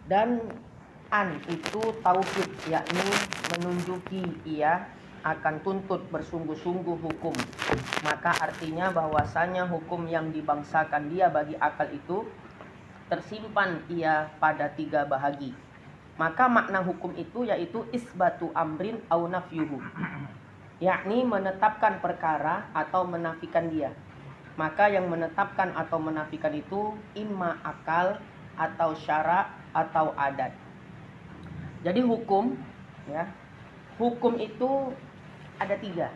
Dan an itu tauhid, yakni menunjuki ia akan tuntut bersungguh-sungguh hukum. Maka artinya bahwasanya hukum yang dibangsakan dia bagi akal itu tersimpan ia pada 3 bahagi. Maka makna hukum itu yaitu isbatu amrin au nafyuhu, yakni menetapkan perkara atau menafikan dia. Maka yang menetapkan atau menafikan itu imma akal atau syara atau adat. Jadi hukum, ya, hukum itu ada 3.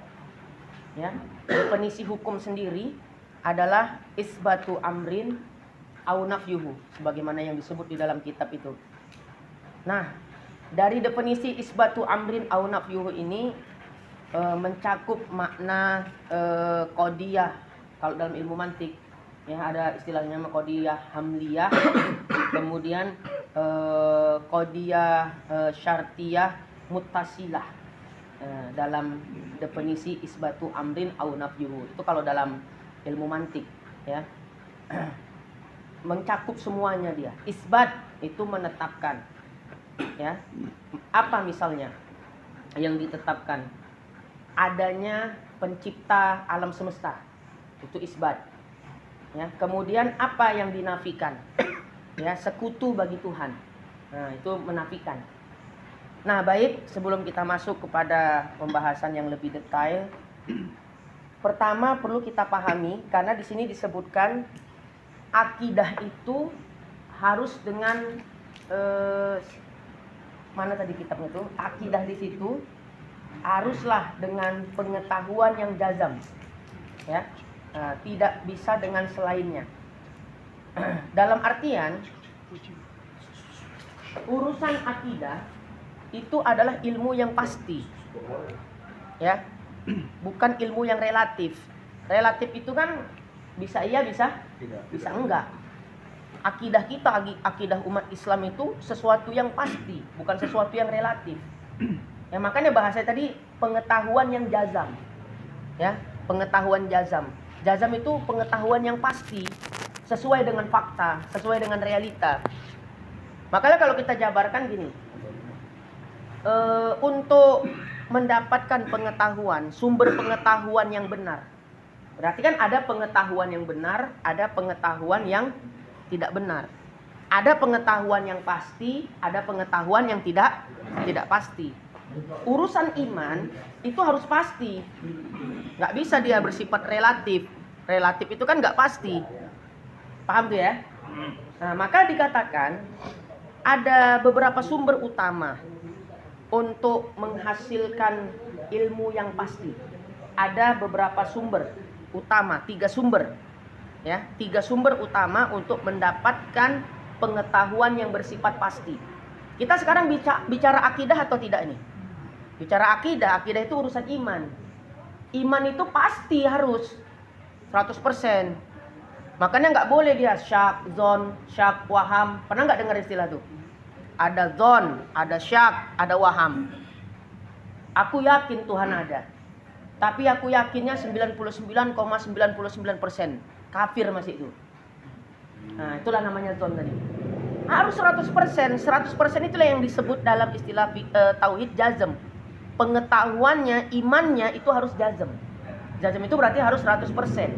Ya, definisi hukum sendiri adalah isbatu amrin au nafyuhu, sebagaimana yang disebut di dalam kitab itu. Nah, dari definisi isbatu amrin au nafyuhu ini mencakup makna qadiyah. Kalau dalam ilmu mantik, ya, ada istilahnya qadiyah hamliyah, kemudian qadiyah syartiyah muttasilah. Dalam definisi isbatu amrin au nafyuhu itu kalau dalam ilmu mantik, ya, mencakup semuanya dia. Isbat itu menetapkan, ya. Apa misalnya yang ditetapkan? Adanya pencipta alam semesta, itu isbat, ya. Kemudian apa yang dinafikan? Ya, sekutu bagi Tuhan. Nah, itu menafikan. Nah, baik, sebelum kita masuk kepada pembahasan yang lebih detail, pertama perlu kita pahami, karena di sini disebutkan akidah itu harus dengan mana tadi kitabnya itu? Akidah di situ haruslah dengan pengetahuan yang jazam, ya, tidak bisa dengan selainnya. Dalam artian urusan akidah itu adalah ilmu yang pasti, ya, bukan ilmu yang relatif. Relatif itu kan bisa iya, bisa enggak. Akidah kita, akidah umat Islam itu sesuatu yang pasti, bukan sesuatu yang relatif. Ya, makanya bahasa tadi pengetahuan yang jazam, ya, pengetahuan jazam. Jazam itu pengetahuan yang pasti, sesuai dengan fakta, sesuai dengan realita. Makanya kalau kita jabarkan gini, untuk mendapatkan pengetahuan, sumber pengetahuan yang benar, berarti kan ada pengetahuan yang benar, ada pengetahuan yang tidak benar. Ada pengetahuan yang pasti, ada pengetahuan yang tidak pasti. Urusan iman itu harus pasti, nggak bisa dia bersifat relatif. Relatif itu kan nggak pasti, paham tuh ya? Nah, maka dikatakan ada beberapa sumber utama untuk menghasilkan ilmu yang pasti. Ada beberapa sumber utama, 3 sumber, ya, 3 sumber utama untuk mendapatkan pengetahuan yang bersifat pasti. Kita sekarang bicara akidah atau tidak ini? Bicara akidah itu urusan iman. Iman itu pasti harus 100%. Makanya nggak boleh dia syak, zon, syak, waham. Pernah nggak dengar istilah itu? Ada zon, ada syak, ada waham. Aku yakin Tuhan ada, tapi aku yakinnya 99,99%. Kafir masih itu. Nah, itulah namanya zon tadi. Harus 100%. 100% itulah yang disebut dalam istilah tauhid jazm. Pengetahuannya, imannya itu harus jazm. Jazm itu berarti harus 100%.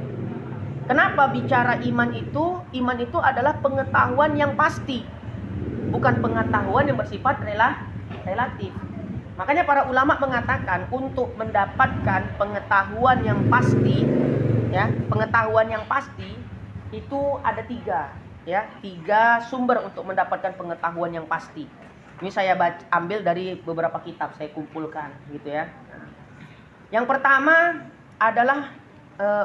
Kenapa bicara iman itu? Iman itu adalah pengetahuan yang pasti, bukan pengetahuan yang bersifat relatif. Makanya para ulama mengatakan untuk mendapatkan pengetahuan yang pasti, ya, pengetahuan yang pasti itu ada 3, ya, 3 sumber untuk mendapatkan pengetahuan yang pasti. Ini saya ambil dari beberapa kitab, saya kumpulkan, gitu ya. Yang pertama adalah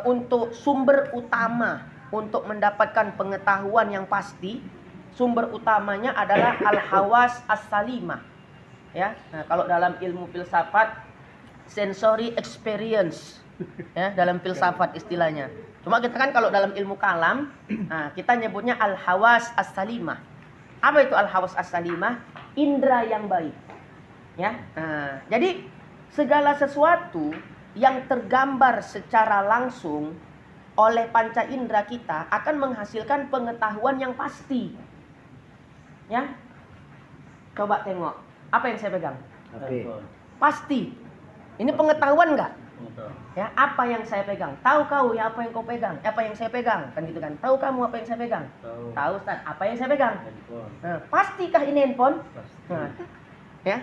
untuk sumber utama untuk mendapatkan pengetahuan yang pasti. Sumber utamanya adalah al-hawas as-salimah, ya. Nah, kalau dalam ilmu filsafat sensory experience, ya, dalam filsafat istilahnya. Cuma kita kan kalau dalam ilmu kalam, nah, kita nyebutnya al-hawas as-salimah. Apa itu al-hawas as-salimah? Indra yang baik, ya. Nah, jadi segala sesuatu yang tergambar secara langsung oleh panca indera kita akan menghasilkan pengetahuan yang pasti, ya. Coba tengok. Apa yang saya pegang? HP. Pasti. Ini pengetahuan nggak? Betul. Ya, apa yang saya pegang? Tahu kau ya apa yang kau pegang? Apa yang saya pegang? Kan gitu kan. Tahu kamu apa yang saya pegang? Tahu. Tahu Ustaz, apa yang saya pegang? Handphone. Nah, pastikah ini handphone? Pasti. Nah, ya.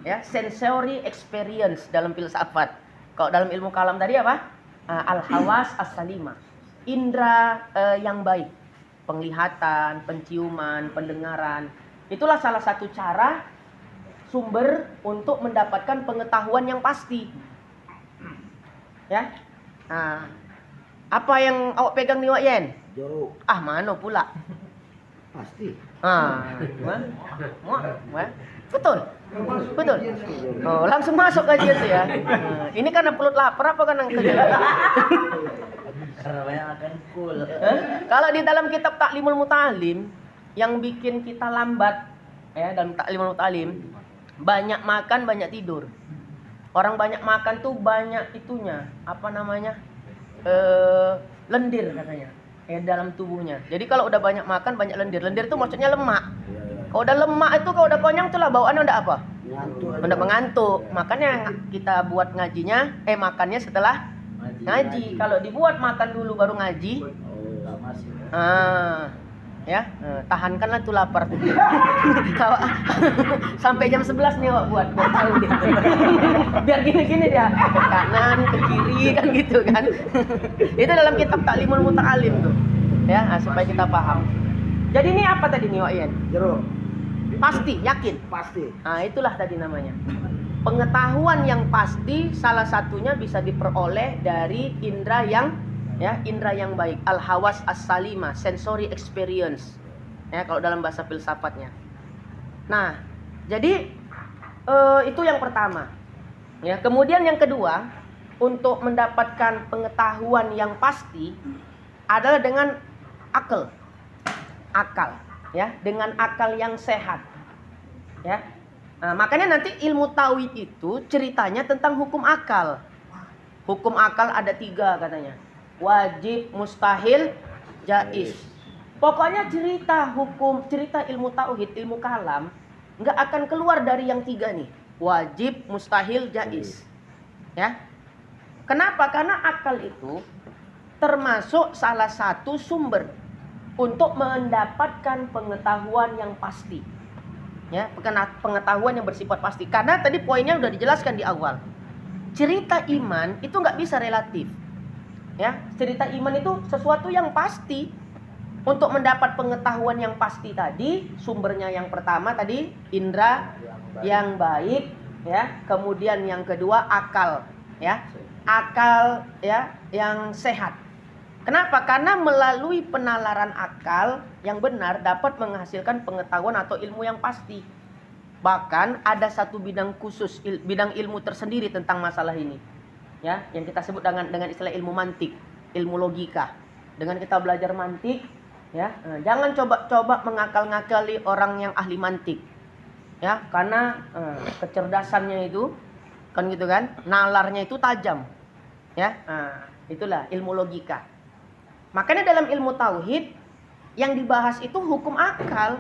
Ya, sensory experience dalam filsafat. Kalau dalam ilmu kalam tadi apa? Al-hawas as-salima. Indra yang baik. Penglihatan, penciuman, pendengaran. Itulah salah satu cara sumber untuk mendapatkan pengetahuan yang pasti. Ya. Nah, apa yang awak pegang nih, Wak Yen? Jorok. Ah, mana pula? Pasti. Betul. Betul. Oh, langsung masuk kajian tuh ya. Ini kan perut lapar apa kan yang kerja? Karena banyak akan full. Kalau di dalam kitab Ta'limul Muta'alim yang bikin kita lambat ya, dalam Ta'limul Muta'alim, banyak makan, banyak tidur. Orang banyak makan tuh banyak itunya, apa namanya? Lendir katanya. Ya, dalam tubuhnya. Jadi kalau udah banyak makan, banyak lendir. Lendir itu maksudnya lemak. Kalau udah lemak itu, kalau udah konyang tuh lah bawaannya udah apa? Ngantuk. Udah mengantuk. Makanya kita buat ngajinya, makannya setelah ngaji. Kalau dibuat makan dulu baru ngaji, Lama sih. tahankanlah tuh lapar. Sampai jam 11 nih Wak buat tahu dia. Biar gini-gini dia, ke kanan, ke kiri kan gitu kan. Itu dalam kitab Ta'limul Muta'alim tuh. Ya, supaya kita paham. Jadi ini apa tadi nih Wak Ian? Jorok. Pasti, yakin. Pasti. Itulah tadi namanya. Pengetahuan yang pasti salah satunya bisa diperoleh dari indra yang baik, al-hawas as-salima, sensory experience. Ya, kalau dalam bahasa filsafatnya. Nah, jadi itu yang pertama. Ya, kemudian yang kedua, untuk mendapatkan pengetahuan yang pasti adalah dengan akal. Akal, ya, dengan akal yang sehat. Ya. Nah, makanya nanti ilmu tauhid itu ceritanya tentang hukum akal. Hukum akal ada 3 katanya. Wajib, mustahil, jaiz. Pokoknya cerita ilmu tauhid, ilmu kalam nggak akan keluar dari yang 3 nih. Wajib, mustahil, jaiz. Ya. Kenapa? Karena akal itu termasuk salah satu sumber untuk mendapatkan pengetahuan yang pasti. Ya, pengetahuan yang bersifat pasti. Karena tadi poinnya udah dijelaskan di awal. Cerita iman itu nggak bisa relatif. Ya, cerita iman itu sesuatu yang pasti. Untuk mendapat pengetahuan yang pasti tadi, sumbernya yang pertama tadi indra yang baik, ya. Kemudian yang kedua akal, ya. Akal ya yang sehat. Kenapa? Karena melalui penalaran akal yang benar dapat menghasilkan pengetahuan atau ilmu yang pasti. Bahkan ada satu bidang khusus, bidang ilmu tersendiri tentang masalah ini. Ya, yang kita sebut dengan istilah ilmu mantik, ilmu logika. Dengan kita belajar mantik, ya, jangan coba-coba mengakal-ngakali orang yang ahli mantik. Ya, karena kecerdasannya itu kan gitu kan, nalarnya itu tajam. Ya, itulah ilmu logika. Makanya dalam ilmu tauhid yang dibahas itu hukum akal.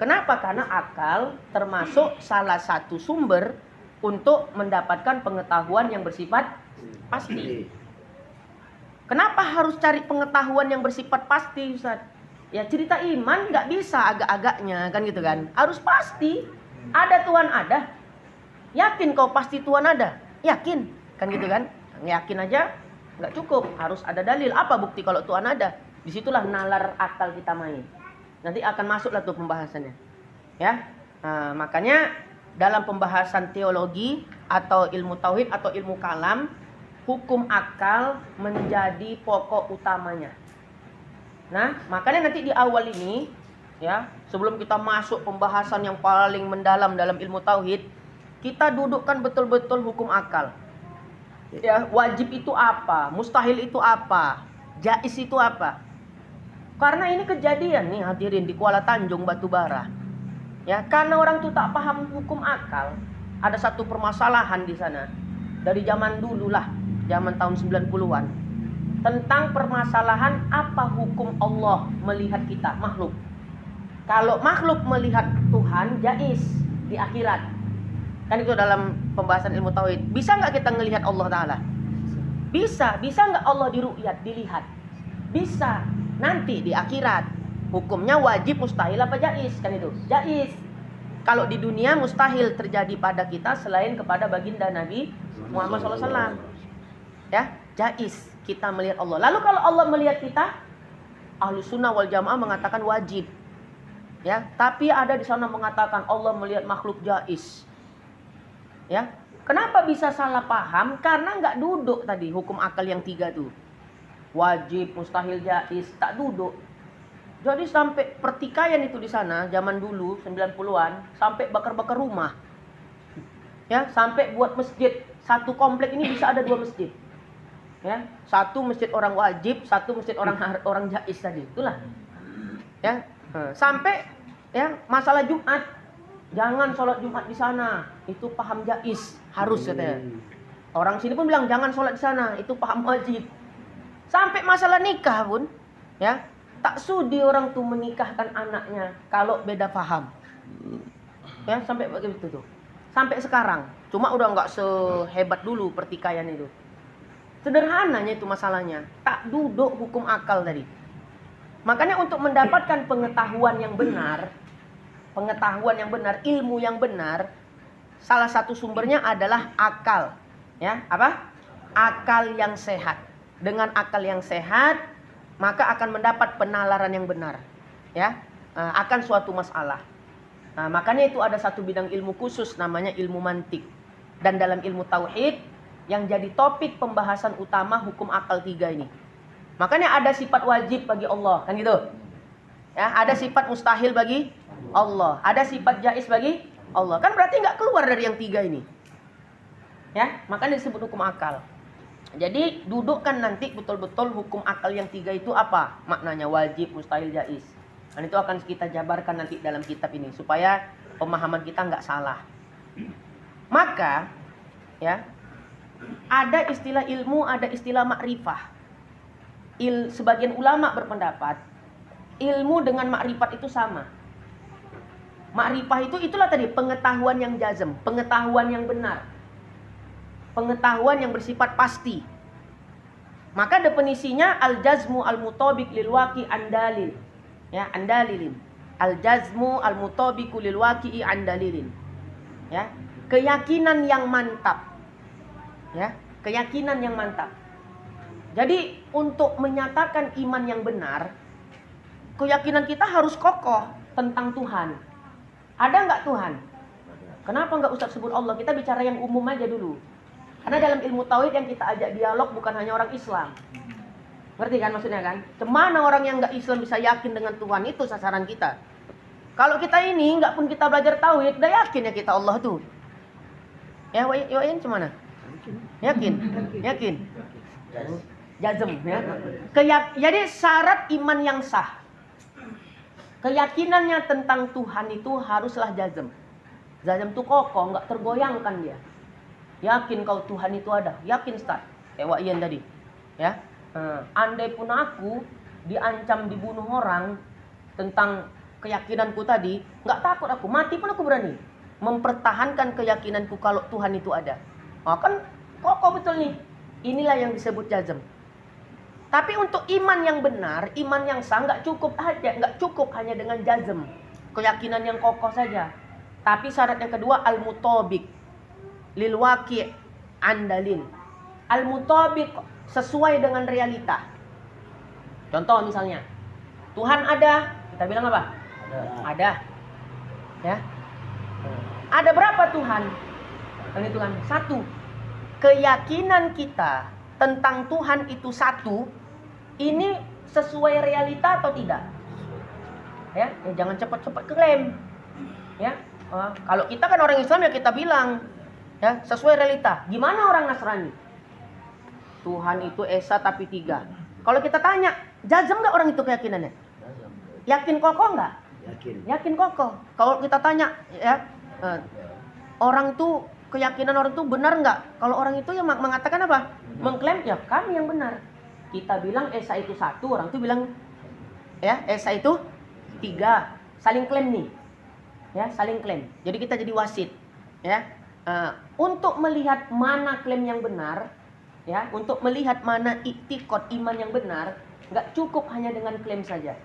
Kenapa? Karena akal termasuk salah satu sumber untuk mendapatkan pengetahuan yang bersifat pasti. Kenapa harus cari pengetahuan yang bersifat pasti, Ustaz? Ya cerita iman nggak bisa agak-agaknya kan gitu kan. Harus pasti. Ada Tuhan ada. Yakin kau pasti Tuhan ada? Yakin. Kan gitu kan? Yakin aja nggak cukup, harus ada dalil. Apa bukti kalau Tuhan ada? Disitulah nalar akal kita main. Nanti akan masuklah tuh pembahasannya. Ya, makanya dalam pembahasan teologi atau ilmu tauhid atau ilmu kalam, hukum akal menjadi pokok utamanya. Nah, makanya nanti di awal ini, ya, sebelum kita masuk pembahasan yang paling mendalam dalam ilmu tauhid, kita dudukkan betul-betul hukum akal. Ya, wajib itu apa? Mustahil itu apa? Jaiz itu apa? Karena ini kejadian nih hadirin di Kuala Tanjung Batubara. Ya, karena orang tuh tak paham hukum akal. Ada satu permasalahan di sana. Dari zaman dulu lah, zaman tahun 90-an. Tentang permasalahan apa hukum Allah melihat kita, makhluk. Kalau makhluk melihat Tuhan jaiz di akhirat. Kan itu dalam pembahasan ilmu tauhid. Bisa nggak kita ngelihat Allah Ta'ala? Bisa. Bisa nggak Allah diru'yat, dilihat? Bisa. Nanti di akhirat. Hukumnya wajib, mustahil apa jaiz? Kan itu jaiz. Kalau di dunia mustahil terjadi pada kita selain kepada baginda Nabi Muhammad SAW. Ya, jaiz kita melihat Allah. Lalu kalau Allah melihat kita, Ahlus Sunnah wal Jamaah mengatakan wajib. Ya, tapi ada di sana mengatakan Allah melihat makhluk jaiz. Ya, kenapa bisa salah paham? Karena nggak duduk tadi hukum akal yang 3 tuh. Wajib, mustahil, jaiz, tak duduk. Jadi sampai pertikaian itu di sana zaman dulu 90-an sampai bakar-bakar rumah. Ya, sampai buat masjid. Satu komplek ini bisa ada 2 masjid. Ya, satu masjid orang wajib, satu masjid orang jaiz tadi. Itulah. Ya, sampai ya masalah Jumat. Jangan sholat Jumat di sana. Itu paham jaiz, harus katanya. Orang sini pun bilang jangan sholat di sana, itu paham wajib. Sampai masalah nikah pun, ya, tak sudi orang tuh menikahkan anaknya kalau beda paham. Ya, sampai begitu tuh. Sampai sekarang. Cuma udah nggak sehebat dulu pertikaian itu. Sederhananya itu masalahnya. Tak duduk hukum akal tadi. Makanya untuk mendapatkan pengetahuan yang benar, ilmu yang benar, salah satu sumbernya adalah akal. Ya, apa? Akal yang sehat. Dengan akal yang sehat, maka akan mendapat penalaran yang benar. Ya, akan suatu masalah. Nah, makanya itu ada satu bidang ilmu khusus namanya ilmu mantik. Dan dalam ilmu tauhid yang jadi topik pembahasan utama hukum akal 3 ini. Makanya ada sifat wajib bagi Allah, kan gitu. Ya, ada sifat mustahil bagi Allah, ada sifat jaiz bagi Allah. Kan berarti nggak keluar dari yang 3 ini. Ya, makanya disebut hukum akal. Jadi dudukkan nanti betul-betul hukum akal yang 3 itu apa maknanya, wajib, mustahil, jaiz. Dan itu akan kita jabarkan nanti dalam kitab ini supaya pemahaman kita nggak salah. Maka ya, ada istilah ilmu, ada istilah makrifah. Sebagian ulama berpendapat ilmu dengan makrifat itu sama. Makrifah itu itulah tadi pengetahuan yang jazm, pengetahuan yang benar. Pengetahuan yang bersifat pasti. Maka definisinya al-jazmu al-mutabiq lil waqi andalil. Ya, andalilin. Al-jazmu al-mutabiqu lil waqi'i andalilin. Ya, keyakinan yang mantap. Ya, keyakinan yang mantap. Jadi untuk menyatakan iman yang benar, keyakinan kita harus kokoh tentang Tuhan. Ada nggak Tuhan? Kenapa nggak Ustaz sebut Allah? Kita bicara yang umum aja dulu. Karena dalam ilmu tauhid yang kita ajak dialog bukan hanya orang Islam. Ngerti kan maksudnya kan? Cemana orang yang nggak Islam bisa yakin dengan Tuhan, itu sasaran kita. Kalau kita ini nggak pun kita belajar tauhid, udah yakin ya kita Allah tuh. Ya, Wayan cemana? Yakin. Jazm ya. Jadi syarat iman yang sah. Keyakinannya tentang Tuhan itu haruslah jazm. Jazm itu kokoh, nggak tergoyangkan dia. Yakin kau Tuhan itu ada, yakin Ustaz. Kayak Wayan tadi. Ya. Andai pun aku diancam dibunuh orang tentang keyakinanku tadi, nggak takut aku, mati pun aku berani mempertahankan keyakinanku kalau Tuhan itu ada. Oh, kan kokoh betul nih. Inilah yang disebut jazm. Tapi untuk iman yang benar, iman yang sah nggak cukup hanya dengan jazm, keyakinan yang kokoh saja. Tapi syarat yang kedua al-mutabiq lil waqi' andalin. Al-mutabiq sesuai dengan realita. Contoh misalnya, Tuhan ada, kita bilang apa? Ada. Ya. Ada berapa Tuhan? Itu kan satu. Keyakinan kita tentang Tuhan itu satu, ini sesuai realita atau tidak? Ya, jangan cepat-cepat klaim. Ya, kalau kita kan orang Islam ya kita bilang, ya sesuai realita. Gimana orang Nasrani? Tuhan itu esa tapi 3. Kalau kita tanya, jazm nggak orang itu keyakinannya? Yakin kokoh nggak? Yakin kokoh. Kalau kita tanya, ya orang tuh keyakinan orang tuh benar nggak? Kalau orang itu yang mengatakan apa? Mengklaim ya kami yang benar. Kita bilang esa itu 1, orang tuh bilang ya esa itu 3. saling klaim nih. Ya, saling klaim. Jadi kita jadi wasit, ya. Untuk melihat mana klaim yang benar, ya, untuk melihat mana iktikad iman yang benar, nggak cukup hanya dengan klaim saja.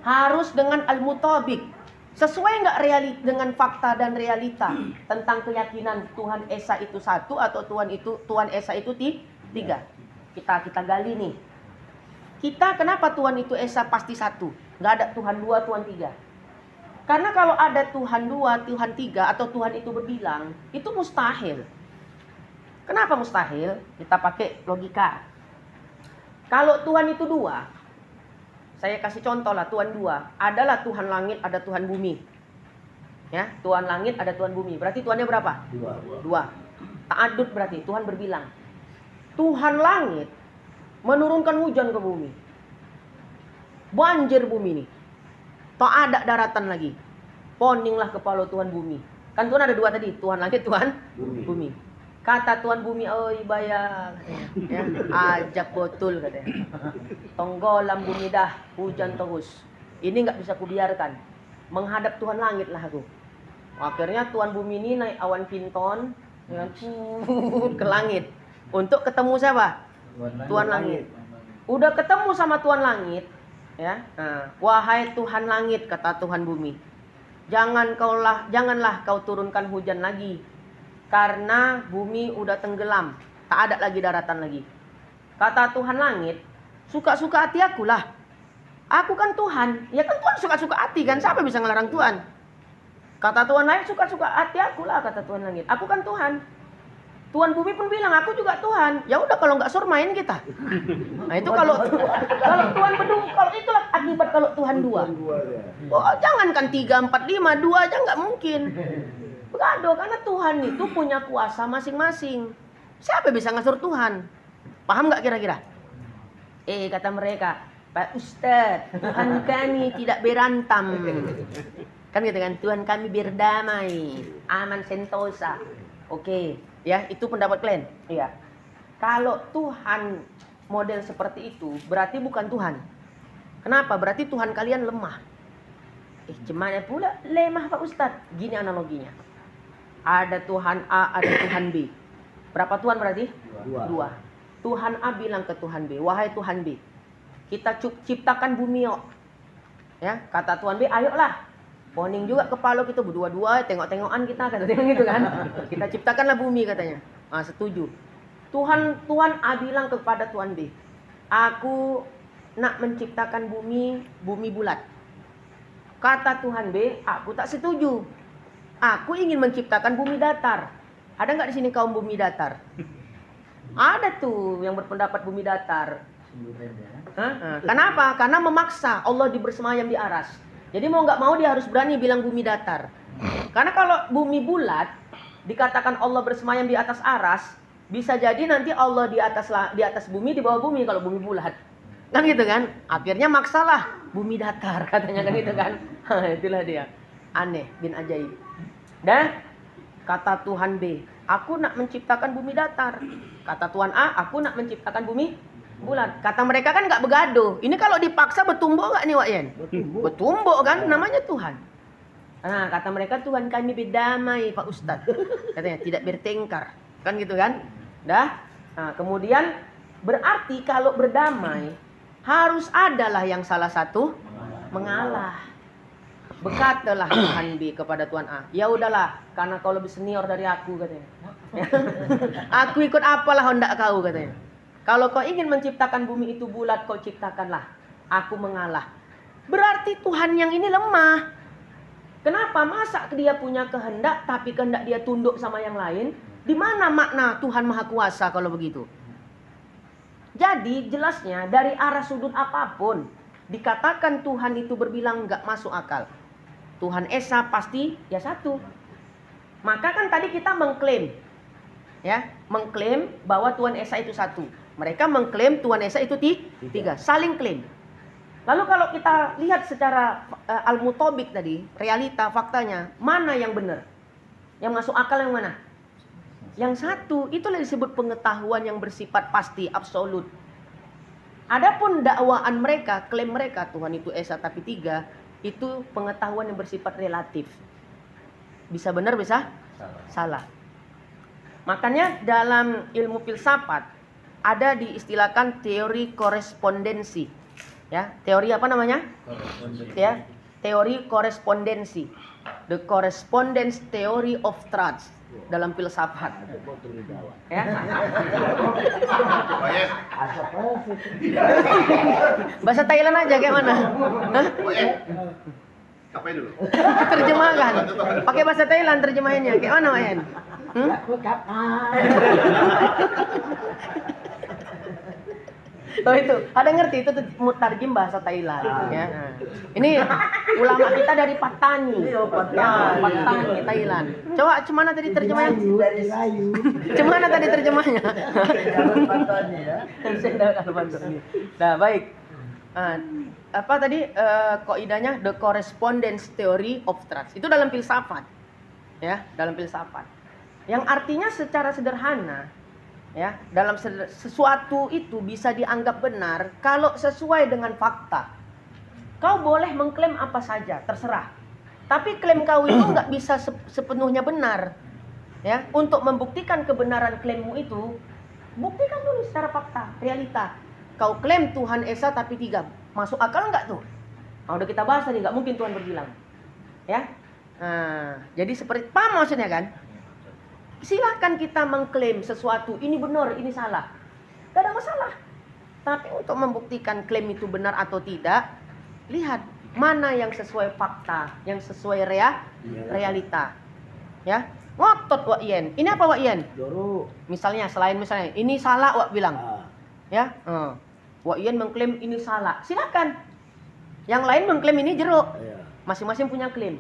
Harus dengan al-mutabik. Sesuai nggak dengan fakta dan realita tentang keyakinan Tuhan Esa itu satu atau Tuhan Esa itu tiga. Kita gali nih. Kita kenapa Tuhan itu Esa pasti satu? Nggak ada Tuhan dua, Tuhan tiga. Karena kalau ada Tuhan dua, Tuhan tiga, atau Tuhan itu berbilang, itu mustahil. Kenapa mustahil? Kita pakai logika. Kalau Tuhan itu dua, saya kasih contoh lah, Tuhan dua, adalah Tuhan langit, ada Tuhan bumi. Ya, Tuhan langit, ada Tuhan bumi. Berarti Tuhannya berapa? Dua. Ta'adud berarti, Tuhan berbilang. Tuhan langit menurunkan hujan ke bumi. Banjir bumi ini. Tak ada daratan lagi. Poninglah kepala Tuhan bumi. Kan Tuhan ada dua tadi. Tuhan langit, Tuhan bumi. Kata Tuhan bumi, oi bayang. Ya, ajak betul katanya. Tonggolam bumi dah. Hujan terus. Ini gak bisa kubiarkan. Menghadap Tuhan langit lah aku. Akhirnya Tuhan bumi ini naik awan pinton. Ya, ke langit. Untuk ketemu siapa? Tuhan langit. Udah ketemu sama Tuhan langit. Ya, wahai Tuhan langit, kata Tuhan bumi, janganlah kau turunkan hujan lagi, karena bumi udah tenggelam, tak ada lagi daratan lagi. Kata Tuhan langit, suka-suka hati aku lah, aku kan Tuhan, ya kan Tuhan suka-suka hati kan, siapa bisa ngelarang Tuhan? Kata Tuhan langit, suka-suka hati aku lah, kata Tuhan langit, aku kan Tuhan. Tuhan bumi pun bilang, aku juga Tuhan. Ya udah kalau nggak sur main kita. Nah itu kalau Tuhan berdua, kalau itulah akibat kalau Tuhan dua. Oh jangankan 3, 4, 5, 2 aja nggak mungkin. Begado karena Tuhan itu punya kuasa masing-masing. Siapa bisa ngasur Tuhan? Paham nggak kira-kira? Kata mereka, Pak Ustadz, Tuhan kami tidak berantam. Kan gitu kan, Tuhan kami berdamai, aman sentosa. Oke. Ya, itu pendapat kalian. Iya. Kalau Tuhan model seperti itu, berarti bukan Tuhan. Kenapa? Berarti Tuhan kalian lemah. Gimana pula lemah Pak Ustadz? Gini analoginya. Ada Tuhan A, ada Tuhan B. Berapa Tuhan berarti? Dua. Tuhan A bilang ke Tuhan B, wahai Tuhan B, kita ciptakan bumi yuk. Ya, kata Tuhan B, ayolah. Poning juga kepala kita berdua-dua, tengok-tengokan kita katanya gitu kan. Kita ciptakanlah bumi katanya. Setuju. Tuhan A bilang kepada Tuhan B, aku nak menciptakan bumi bulat. Kata Tuhan B, aku tak setuju. Aku ingin menciptakan bumi datar. Ada nggak di sini kaum bumi datar? Ada tuh yang berpendapat bumi datar. Kenapa? Karena memaksa Allah bersemayam di aras. Jadi mau nggak mau dia harus berani bilang bumi datar. Karena kalau bumi bulat, dikatakan Allah bersemayam di atas aras, bisa jadi nanti Allah di atas bumi, di bawah bumi kalau bumi bulat. Kan gitu kan? Akhirnya maksalah bumi datar katanya kan gitu kan. Itulah dia. Aneh bin ajaib. Dan kata Tuhan B, aku nak menciptakan bumi datar. Kata Tuhan A, aku nak menciptakan bumi bulat. Kata mereka kan nggak begado. Ini kalau dipaksa bertumbuk nggak nih Wak Yen? Bertumbuk kan, namanya Tuhan. Nah kata mereka Tuhan kami berdamai Pak Ustadz. Katanya tidak bertengkar. Kan gitu kan? Dah. Nah, kemudian berarti kalau berdamai harus adalah yang salah satu mengalah. Berkatalah Tuhan B kepada Tuhan A, ya udahlah karena kau lebih senior dari aku katanya. Aku ikut apalah hendak kau katanya. Kalau kau ingin menciptakan bumi itu bulat, kau ciptakanlah. Aku mengalah. Berarti Tuhan yang ini lemah. Kenapa? Masa dia punya kehendak, tapi kehendak dia tunduk sama yang lain? Di mana makna Tuhan Maha Kuasa kalau begitu? Jadi jelasnya dari arah sudut apapun, dikatakan Tuhan itu berbilang nggak masuk akal. Tuhan Esa pasti ya satu. Maka kan tadi kita mengklaim, ya, mengklaim bahwa Tuhan Esa itu satu. Mereka mengklaim Tuhan Esa itu tiga, saling klaim. Lalu kalau kita lihat secara al-mutabik tadi, realita, faktanya, mana yang benar? Yang masuk akal yang mana? Yang satu, itulah disebut pengetahuan yang bersifat pasti, absolut. Adapun dakwaan mereka, klaim mereka, Tuhan itu Esa tapi tiga, itu pengetahuan yang bersifat relatif. Bisa benar, bisa Salah. salah. Makanya dalam ilmu filsafat ada diistilahkan teori korespondensi. Ya, teori apa namanya? Ya, teori korespondensi. The correspondence theory of truths dalam filsafat. Ada betul di Jawa. Ya. Asal perfect. Bahasa Thailand aja kayak mana? Hah? Kapai dulu. Terjemahkan. Pakai bahasa Thailand terjemahannya. Kayak mana, Wayan? Aku kapan? Oh itu, ada ngerti itu mutarjim bahasa Thailand ya. Nah, ini ulama kita dari Patani. Iya, Patani. Ya, Patani Thailand. Coba cemana tadi terjemahnya? Rayu. Cemana tadi terjemahnya? Jangan pantauannya ya. Nah, baik. Apa tadi kaidahnya the correspondence theory of truth. Itu dalam filsafat. Ya, dalam filsafat. Yang artinya secara sederhana ya, dalam sesuatu itu bisa dianggap benar kalau sesuai dengan fakta. Kau boleh mengklaim apa saja, terserah. Tapi klaim kau itu nggak bisa sepenuhnya benar. Ya, untuk membuktikan kebenaran klaimmu itu, buktikan dulu secara fakta, realita. Kau klaim Tuhan Esa tapi 3, masuk akal nggak tuh? Nah, udah kita bahas tadi, nggak mungkin Tuhan berbilang. Ya, nah, jadi seperti paham maksudnya kan? Silahkan kita mengklaim sesuatu, ini benar, ini salah. Gak ada masalah. Tapi untuk membuktikan klaim itu benar atau tidak, lihat mana yang sesuai fakta, yang sesuai realita. Ya, ngotot Wak Yen. Ini apa Wak Yen? Joro. Misalnya, ini salah Wak bilang. Ah. Ya, Wak Yen mengklaim ini salah. Silakan. Yang lain mengklaim ini jeruk. Iya. Masing-masing punya klaim.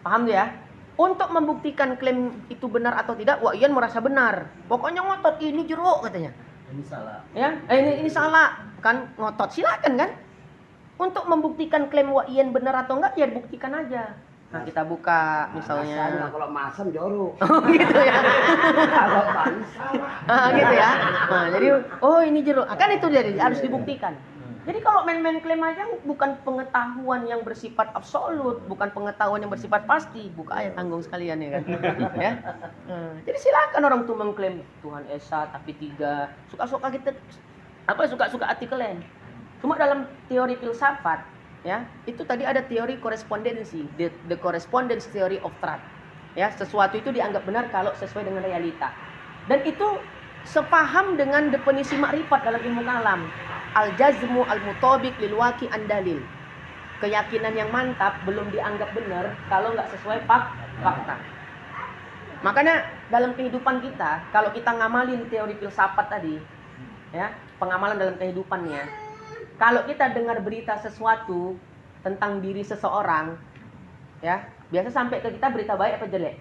Paham tuh ya? Untuk membuktikan klaim itu benar atau tidak, Wak Ian merasa benar. Pokoknya ngotot ini jeruk katanya. Ini salah. Ya, ini salah kan, ngotot. Silakan kan. Untuk membuktikan klaim Wak Ian benar atau enggak, ya buktikan aja. Nah, kita buka Masanya misalnya. kalau masam joro. Oh gitu ya. Kalau panis salah. Gitu ya. Nah, jadi ini jeruk. Kan itu jadi harus dibuktikan. Jadi kalau main-main klaim aja bukan pengetahuan yang bersifat absolut, bukan pengetahuan yang bersifat pasti. Buka aja tanggung sekalian ya kan. Ya. Jadi silakan orang tuh mengklaim Tuhan Esa tapi 3. Suka-suka kita suka-suka hati kalian. Cuma dalam teori filsafat ya, itu tadi ada teori korespondensi, the correspondence theory of truth. Ya, sesuatu itu dianggap benar kalau sesuai dengan realita. Dan itu sepaham dengan definisi makrifat dalam ilmu kalam. Al-jazmu al-mutabiq lil waqi' an-dalil. Keyakinan yang mantap belum dianggap benar kalau nggak sesuai fakta. Makanya dalam kehidupan kita, kalau kita ngamalin teori filsafat tadi, ya, pengamalan dalam kehidupannya, kalau kita dengar berita sesuatu tentang diri seseorang, ya, biasa sampai ke kita berita baik apa jelek?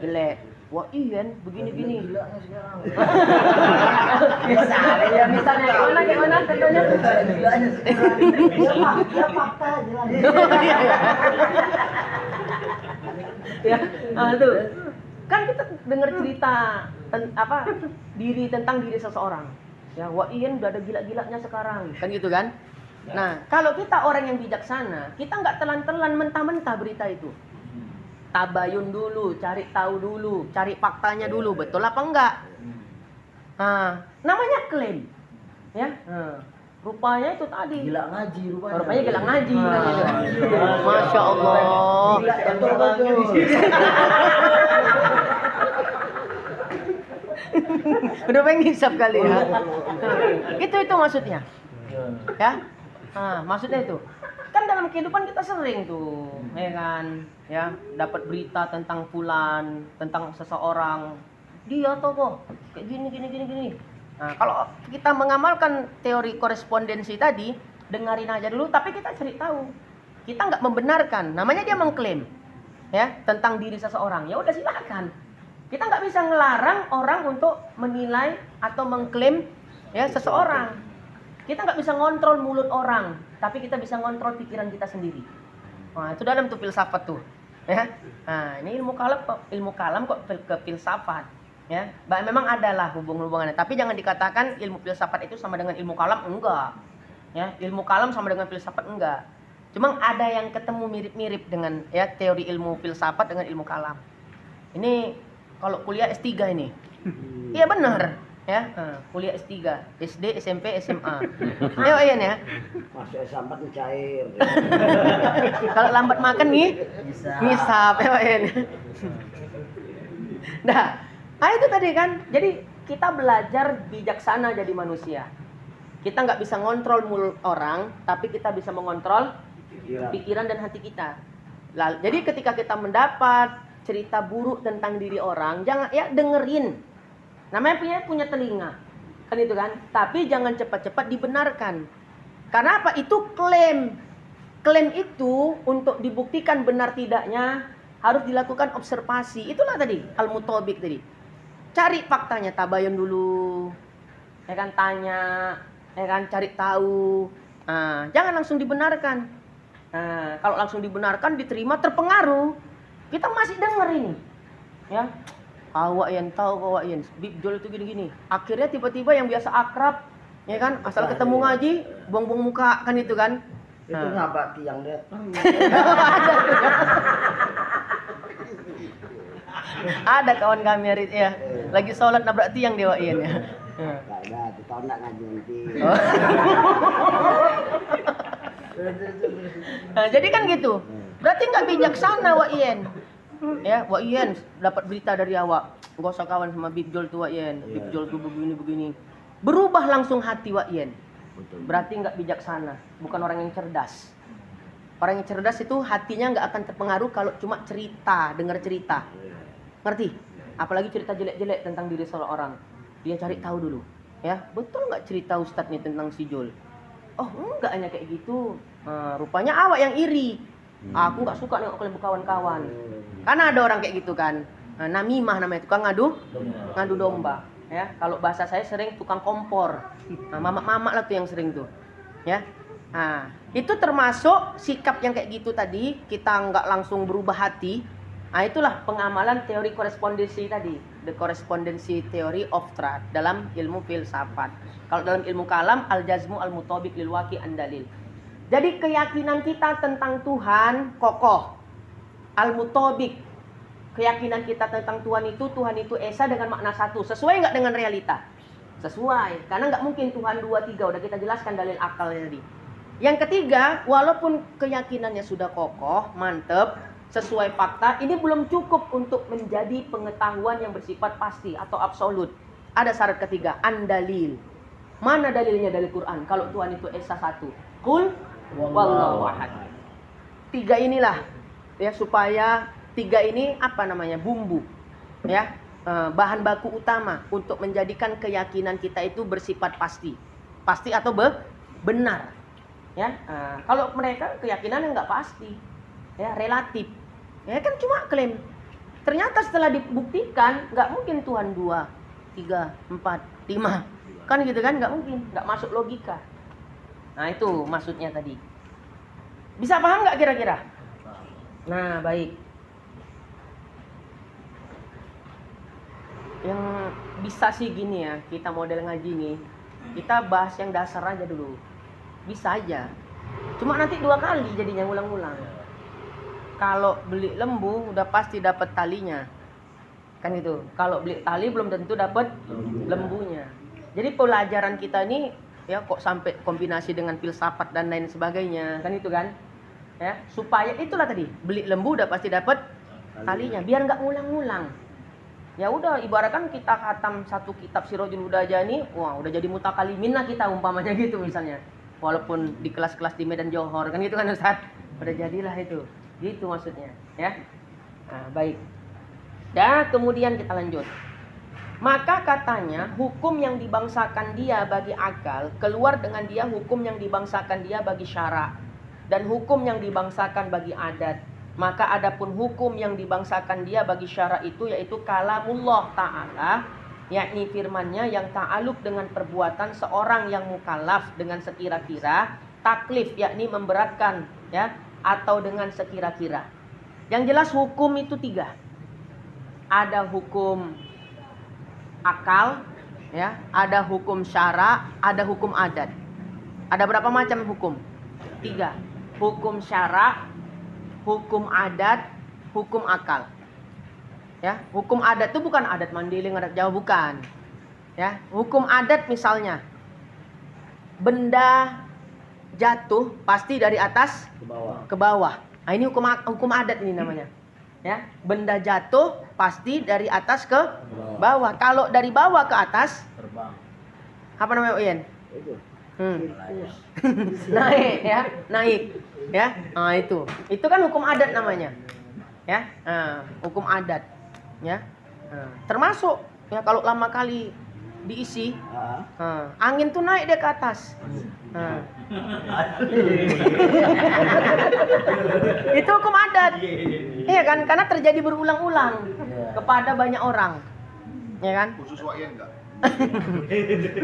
Jelek. Wah Ian begini-gini. Gilanya sekarang. Ya misalnya gimana contohnya? Gilanya sekarang. Ya fakta jelas. Ya, tuh. Kan kita dengar cerita tentang diri seseorang. Ya, wah Ian udah ada gila-gilanya sekarang. Kan gitu kan? Nah, kalau kita orang yang bijaksana, kita nggak telan-telan mentah-mentah berita itu. Tabayun dulu, cari tahu dulu, cari faktanya dulu, betul apa enggak? Namanya klaim. Ya. Rupanya itu tadi. Gila ngaji rupanya. Rupanya gila ngaji. Masya Allah. Gila yang orangnya di sini. Udah pengen ngisap kali ya. Itu maksudnya. Ya. Maksudnya itu. Kan dalam kehidupan kita sering tuh, ya kan, ya, dapat berita tentang fulan, tentang seseorang, dia tokoh kayak gini. Nah, kalau kita mengamalkan teori korespondensi tadi, dengarin aja dulu, tapi kita cari tahu. Kita nggak membenarkan, namanya dia mengklaim, ya, tentang diri seseorang. Ya udah silakan. Kita nggak bisa ngelarang orang untuk menilai atau mengklaim ya seseorang. Kita nggak bisa ngontrol mulut orang, tapi kita bisa ngontrol pikiran kita sendiri. Nah, itu dalam tuh filsafat tuh, ya. Nah, ini ilmu kalam kok ke filsafat, ya. Memang adalah hubungannya, tapi jangan dikatakan ilmu filsafat itu sama dengan ilmu kalam, enggak. Ya, ilmu kalam sama dengan filsafat enggak. Cuma ada yang ketemu mirip-mirip dengan ya teori ilmu filsafat dengan ilmu kalam. Ini kalau kuliah S3 ini. Iya benar. Ya, kuliah S3, SD, SMP, SMA. Ayo Ian ya. Masuk S4 cair. Kalau lambat makan nih, ngisap ya Ian. Nah, itu tadi kan. Jadi kita belajar bijaksana jadi manusia. Kita nggak bisa ngontrol mulut orang, tapi kita bisa mengontrol pikiran dan hati kita. Jadi ketika kita mendapat cerita buruk tentang diri orang, jangan ya dengerin. Namanya punya telinga, kan itu kan. Tapi jangan cepat-cepat dibenarkan. Karena apa? Itu klaim. Klaim itu untuk dibuktikan benar tidaknya harus dilakukan observasi. Itulah tadi al-mutobik tadi. Cari faktanya, tabayun dulu, ya kan, tanya, ya kan, cari tahu. Jangan langsung dibenarkan. Kalau langsung dibenarkan, diterima, terpengaruh, kita masih denger ini, ya. Awak yang tahu, awak yang Bibjol itu gini-gini. Akhirnya tiba-tiba yang biasa akrab, ya kan, asal ketemu ngaji, buang-buang muka, kan itu kan. Itu ngabak tiang datang. Ada kawan kami hari ya, lagi sholat nabrak tiang dia Ian ya. Enggak ada, kita nak ngaji nanti. Nah, jadi kan gitu. Berarti nggak bijaksana Wak Ian. Ya, Wak Ian dapat berita dari awak, gak usah kawan sama Bibjol tuh Wak Ian. Bibjol tuh begini-begini. Berubah langsung hati Wak Ian. Berarti nggak bijaksana, bukan orang yang cerdas. Orang yang cerdas itu hatinya nggak akan terpengaruh kalau cuma cerita, dengar cerita. Ngerti? Apalagi cerita jelek-jelek tentang diri seseorang. Dia cari tahu dulu. Ya, betul nggak cerita Ustadz nih tentang si Jol? Oh, enggak hanya kayak gitu. Rupanya awak yang iri. Aku nggak suka nengok kalian kawan-kawan. Karena ada orang kayak gitu kan. Namimah namanya, tukang ngadu domba. Ya, kalau bahasa saya sering tukang kompor. Mamak-mamak lah tuh yang sering tuh. Ya. Nah, itu termasuk sikap yang kayak gitu tadi, kita nggak langsung berubah hati. Nah, itulah pengamalan teori korespondensi tadi, the correspondency theory of truth dalam ilmu filsafat. Kalau dalam ilmu kalam, al-jazmu al-mutobik lil waqi an-dalil. Jadi keyakinan kita tentang Tuhan kokoh, al-mutobik. Keyakinan kita tentang Tuhan itu esa dengan makna satu. Sesuai nggak dengan realita? Sesuai, karena nggak mungkin Tuhan 2, 3. Udah kita jelaskan dalil akal tadi. Yang ketiga, walaupun keyakinannya sudah kokoh, mantep, sesuai fakta, ini belum cukup untuk menjadi pengetahuan yang bersifat pasti atau absolut. Ada syarat ketiga, an-dalil. Mana dalilnya dari Quran? Kalau Tuhan itu esa satu. Qul wallahu ahad. 3 inilah ya, supaya 3 ini apa namanya? Bumbu. Ya. Bahan baku utama untuk menjadikan keyakinan kita itu bersifat pasti. Pasti atau benar. Ya. Kalau mereka keyakinannya nggak pasti. Ya, relatif. Ya kan cuma klaim. Ternyata setelah dibuktikan nggak mungkin Tuhan 2, 3, 4, 5. Kan gitu kan, nggak mungkin, nggak masuk logika. Nah itu maksudnya tadi. Bisa paham nggak kira-kira? Nah baik. Yang bisa sih gini ya, kita model ngaji nih, kita bahas yang dasar aja dulu. Bisa aja. Cuma nanti 2 kali jadinya ngulang-ngulang. Kalau beli lembu udah pasti dapat talinya. Kan gitu. Kalau beli tali belum tentu dapat lembunya. Jadi pelajaran kita ini ya kok sampai kombinasi dengan filsafat dan lain sebagainya, kan itu kan? Ya, supaya itulah tadi, beli lembu udah pasti dapat talinya, biar nggak ngulang-ngulang. Ya udah, ibaratkan kita khatam 1 kitab Sirajul Huda aja nih, wah udah jadi mutakalimin lah kita umpamanya gitu misalnya. Walaupun di kelas-kelas di Medan Johor kan gitu kan Ustaz. Udah jadilah itu. Gitu maksudnya, ya. Nah, baik. Dan kemudian kita lanjut. Maka katanya hukum yang dibangsakan dia bagi akal keluar dengan dia hukum yang dibangsakan dia bagi syara, dan hukum yang dibangsakan bagi adat. Maka adapun hukum yang dibangsakan dia bagi syara itu yaitu kalamullah ta'ala, yakni firmannya yang ta'aluk dengan perbuatan seorang yang mukallaf dengan sekira-kira, taklif yakni memberatkan ya, atau dengan sekira-kira. Yang jelas hukum itu 3. Ada hukum akal, ya, ada hukum syara, ada hukum adat. Ada berapa macam hukum? 3. hukum syara, hukum adat, hukum akal. Ya, hukum adat itu bukan adat Mandiling, adat Jawa, bukan. Ya, hukum adat misalnya benda jatuh pasti dari atas Ke bawah. ke bawah. Nah, ini hukum adat ini namanya. Ya, benda jatuh pasti dari atas ke bawah. Kalau dari bawah ke atas, Terbang. apa namanya, Uyen? Itu. Sirkus. Naik ya, naik ya. Nah, itu kan hukum adat namanya. Ya, hukum adat ya. Termasuk ya kalau lama kali diisi, angin tuh naik dia ke atas. Itu hukum adat. Iya kan? Karena terjadi berulang-ulang kepada banyak orang. Ya kan? Khusus Wayan enggak?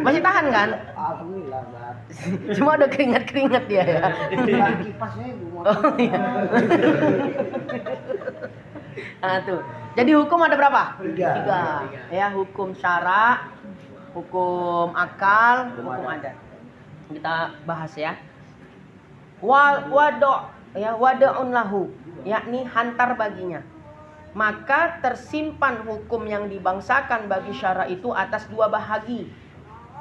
Masih tahan kan? Alhamdulillah, Bar. Cuma ada keringat-keringat dia ya. Bukan kipasnya itu motor. Oh, iya. Nah, tuh. Jadi hukum ada berapa? Tiga. Ya, hukum syara, hukum akal, hukum adat. Kita bahas ya. Wada'un lahu, yakni hantar baginya. Maka tersimpan hukum yang dibangsakan bagi syara itu atas dua bahagi.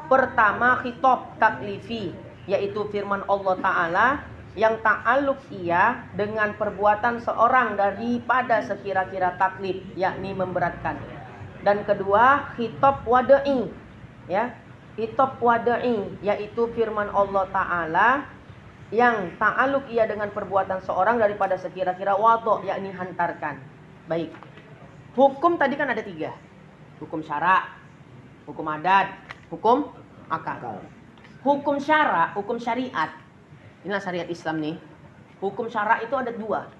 Pertama, khitab taklifi, yaitu firman Allah Ta'ala yang ta'aluk ia dengan perbuatan seorang daripada sekira-kira taklif, yakni memberatkan. Dan kedua, khitab wada'i, ya, khitab wada'i, yaitu firman Allah Ta'ala yang ta'aluk ia dengan perbuatan seorang daripada sekira-kira wado', yakni hantarkan. Baik, hukum tadi kan ada tiga. Hukum syara, hukum adat, hukum akal. Hukum syara, hukum syariat, inilah syariat Islam nih. Hukum syara itu ada dua,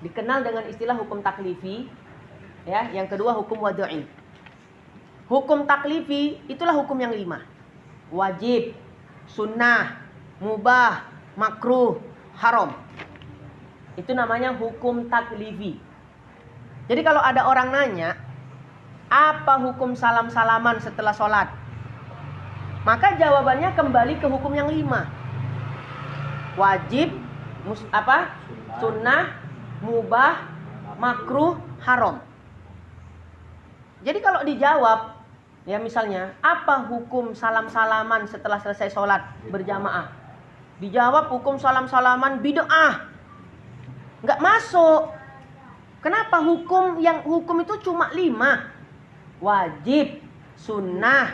dikenal dengan istilah hukum taklifi, ya. Yang kedua hukum wad'i. Hukum taklifi itulah hukum yang 5. Wajib, sunnah, mubah, makruh, haram. Itu namanya hukum taklifi. Jadi kalau ada orang nanya, apa hukum salam-salaman setelah sholat? Maka jawabannya kembali ke hukum yang 5. Wajib, sunnah, mubah, makruh, haram. Jadi kalau dijawab, ya misalnya, apa hukum salam-salaman setelah selesai sholat berjamaah? Dijawab hukum salam-salaman bid'ah. Nggak masuk. Kenapa hukum itu cuma 5? Wajib, sunnah,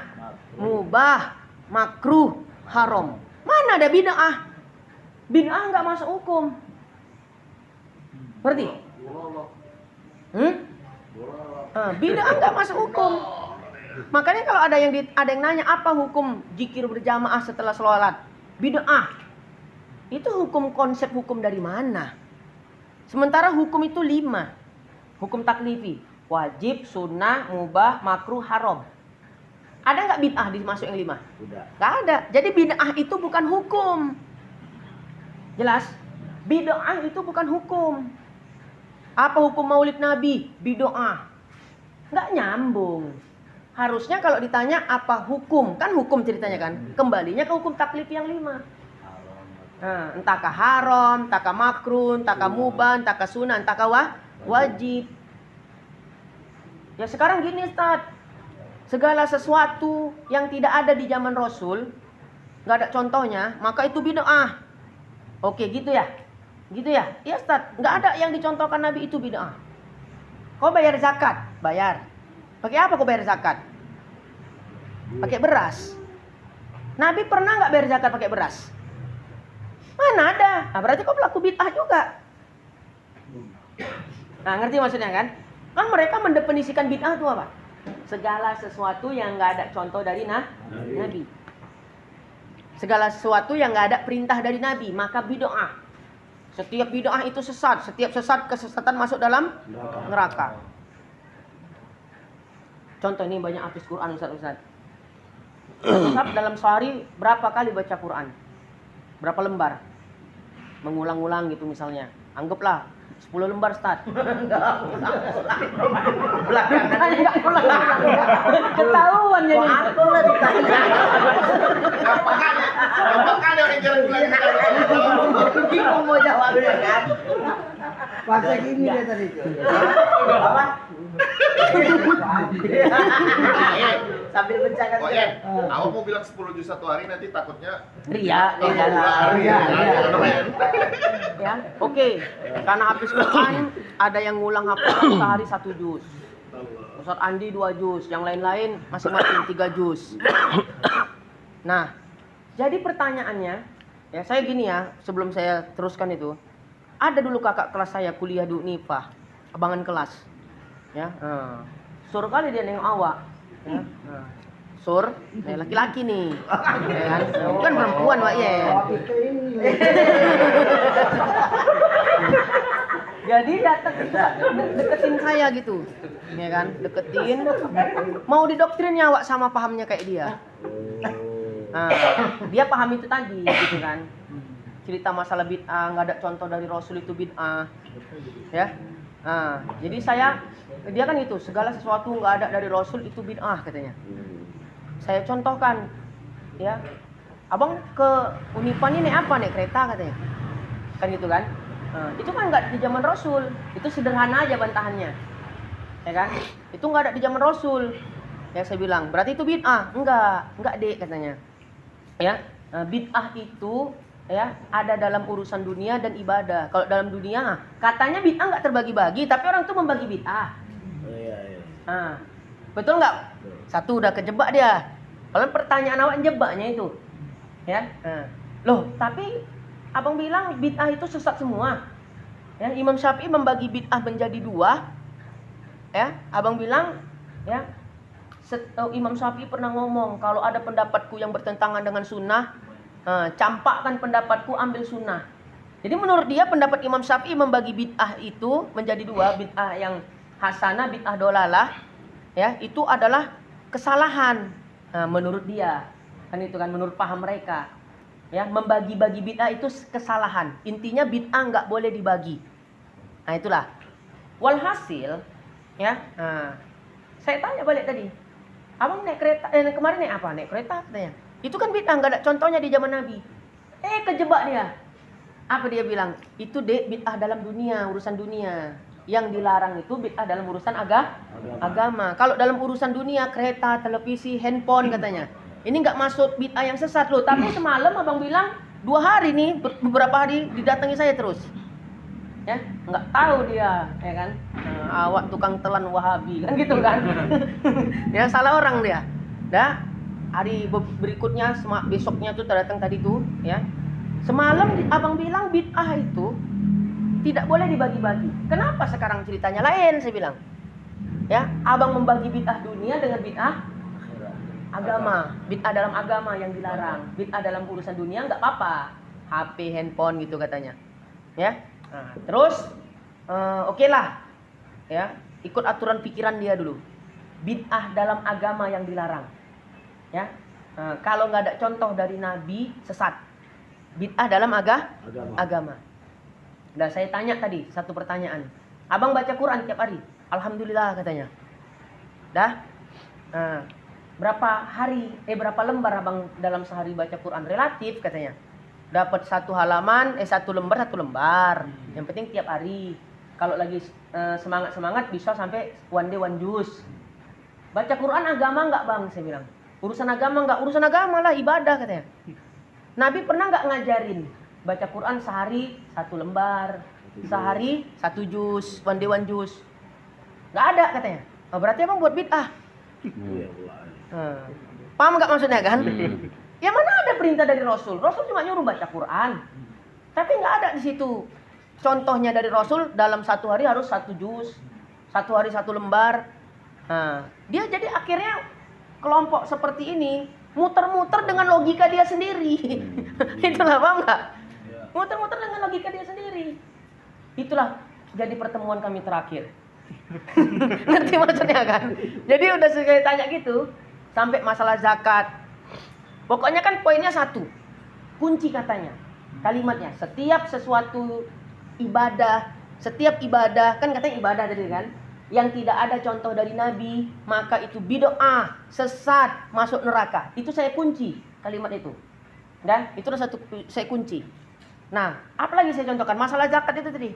mubah, makruh, haram. Mana ada bid'ah? Bid'ah nggak masuk hukum. Berarti? Bid'ah nggak masuk hukum. Makanya kalau ada yang nanya apa hukum zikir berjamaah setelah sholat? Bid'ah. Itu hukum, konsep hukum dari mana? Sementara hukum itu 5. Hukum taklifi, wajib, sunnah, mubah, makruh, haram. Ada nggak bid'ah dimasuk yang 5? Tidak. Nggak ada. Jadi bid'ah itu bukan hukum. Jelas? Bid'ah itu bukan hukum. Apa hukum maulid Nabi? Bid'ah. Nggak nyambung. Harusnya kalau ditanya apa hukum, kan hukum ceritanya kan, kembalinya ke hukum taklifi yang 5. Nah, entahkah haram, entahkah makruh, entahkah mubah, entahkah sunnah, entahkah wajib. Ya sekarang gini Ustaz, segala sesuatu yang tidak ada di zaman Rasul, nggak ada contohnya, maka itu bid'ah. Oke gitu ya? Gitu ya? Iya Ustaz, nggak ada yang dicontohkan Nabi itu bid'ah. Kau bayar zakat? Bayar. Pakai apa kau bayar zakat? Pakai beras. Nabi pernah nggak bayar zakat pakai beras? Mana ada? Nah, berarti kau pelaku bid'ah juga. Nah, ngerti maksudnya kan? Kan mereka mendefinisikan bid'ah itu apa? Segala sesuatu yang nggak ada contoh dari Nabi. Segala sesuatu yang nggak ada perintah dari Nabi, maka bid'ah. Setiap bid'ah itu sesat. Setiap kesesatan masuk dalam neraka. Contoh ini banyak hadis Quran Ustaz. Ustaz dalam sehari berapa kali baca Quran? Berapa lembar? Mengulang-ulang gitu misalnya. Anggaplah 10 lembar start. Belakangan Enggak pulang. Ketahuan jadi. aku lah ditanya. Gampang kali orang jalan bilang. Bingung mau jawabnya kan. Bahasa gini dia tadi. Apa? Sambil bercakap. Oh iya, awak mau bilang 10 juz satu hari nanti takutnya Ria, ya kan? hari ya. Ya, oke. Karena habis Quran ada yang ngulang hafalan sehari 1 juz. Ustaz Andi 2 juz, yang lain-lain masing-masing 3 juz. Nah, jadi pertanyaannya, ya saya gini ya, sebelum saya teruskan itu, ada dulu kakak kelas saya kuliah di Unifah, abangan kelas, ya, sur kali dia nengok awak, ya, sur, laki-laki nih, ya kan, bukan perempuan pak ya. Itu ini. Jadi datang deketin saya gitu, ya kan, deketin, mau didoktrinnya awak sama pahamnya kayak dia. Nah, dia paham itu tadi, gitu kan. Cerita masalah bid'ah, nggak ada contoh dari Rasul itu bid'ah, ya. Nah, jadi dia kan itu segala sesuatu nggak ada dari Rasul itu bid'ah katanya. Saya contohkan, ya, abang ke Unipan ini apa nih kereta katanya, kan gitu kan. Nah, itu kan nggak di zaman Rasul, itu sederhana aja bantahannya, ya kan. Itu nggak ada di zaman Rasul. Ya saya bilang, berarti itu bid'ah? Enggak dek katanya. Ya, bid'ah itu ya ada dalam urusan dunia dan ibadah. Kalau dalam dunia katanya bid'ah nggak terbagi-bagi, tapi orang tuh membagi bid'ah. Nah, betul nggak? Satu udah kejebak dia. Kalau pertanyaan awak jebaknya itu, ya. Loh, tapi abang bilang bid'ah itu sesat semua. Ya, Imam Syafi'i membagi bid'ah menjadi 2. Ya, abang bilang, ya. Imam Syafi'i pernah ngomong, kalau ada pendapatku yang bertentangan dengan sunnah, campakkan pendapatku, ambil sunnah. Jadi menurut dia pendapat Imam Syafi'i membagi bid'ah itu menjadi 2, bid'ah yang hasanah, bid'ah dolalah, ya itu adalah kesalahan. Menurut dia, kan itu kan menurut paham mereka, ya membagi-bagi bid'ah itu kesalahan. Intinya bid'ah nggak boleh dibagi. Nah itulah. Walhasil, ya. Saya tanya balik tadi. Abang naik kereta, kemarin naik apa? Naik kereta katanya. Itu kan bid'ah, nggak ada contohnya di zaman Nabi. Kejebak dia. Apa dia bilang? Itu bid'ah dalam dunia, urusan dunia. Yang dilarang itu bid'ah dalam urusan agama. Kalau dalam urusan dunia, kereta, televisi, handphone katanya. Ini nggak masuk bid'ah yang sesat loh. Tapi semalam abang bilang 2 hari nih, beberapa hari didatangi saya terus. Ya, nggak tahu dia, ya kan? Awak tukang telan Wahabi, kan gitu kan? Ya salah orang dia. Dah, hari berikutnya, besoknya tuh datang tadi tuh, ya. Semalam abang bilang bid'ah itu tidak boleh dibagi-bagi. Kenapa sekarang ceritanya lain? Saya bilang, ya, abang membagi bid'ah dunia dengan bid'ah agama, bid'ah dalam agama yang dilarang, bid'ah dalam urusan dunia nggak apa-apa, HP, handphone gitu katanya, ya. Nah, terus oke lah, ya ikut aturan pikiran dia dulu. Bid'ah dalam agama yang dilarang, ya. Kalau nggak ada contoh dari Nabi sesat. Bid'ah dalam agama. Nah saya tanya tadi satu pertanyaan. Abang baca Quran tiap hari? Alhamdulillah katanya. Dah. Berapa lembar abang dalam sehari baca Quran? Relatif katanya. Dapat 1 halaman, 1 lembar. Yang penting tiap hari. Kalau lagi semangat bisa sampai one day one juz. Baca Quran agama enggak bang? Saya bilang. Urusan agama enggak? Urusan agama lah, ibadah katanya. Nabi pernah enggak ngajarin baca Quran sehari 1 lembar, sehari 1 juz, one day one juz? Enggak ada katanya. Berarti abang buat bid'ah. Paham enggak maksudnya kan? Ya mana ada perintah dari Rasul? Rasul cuma nyuruh baca Quran. Tapi nggak ada di situ contohnya dari Rasul dalam 1 hari harus 1 juz, 1 hari 1 lembar. Dia jadi akhirnya kelompok seperti ini muter-muter dengan logika dia sendiri. Itulah, paham nggak? Muter-muter dengan logika dia sendiri. Itulah jadi pertemuan kami terakhir. Ngerti maksudnya kan? Jadi udah saya tanya gitu sampai masalah zakat. Pokoknya kan poinnya 1. Kunci katanya. Kalimatnya, setiap sesuatu ibadah, setiap ibadah, kan katanya ibadah tadi kan, yang tidak ada contoh dari Nabi, maka itu bid'ah, sesat, masuk neraka. Itu saya kunci kalimat itu. Dan itu adalah satu saya kunci. Nah, apalagi saya contohkan masalah zakat itu tadi.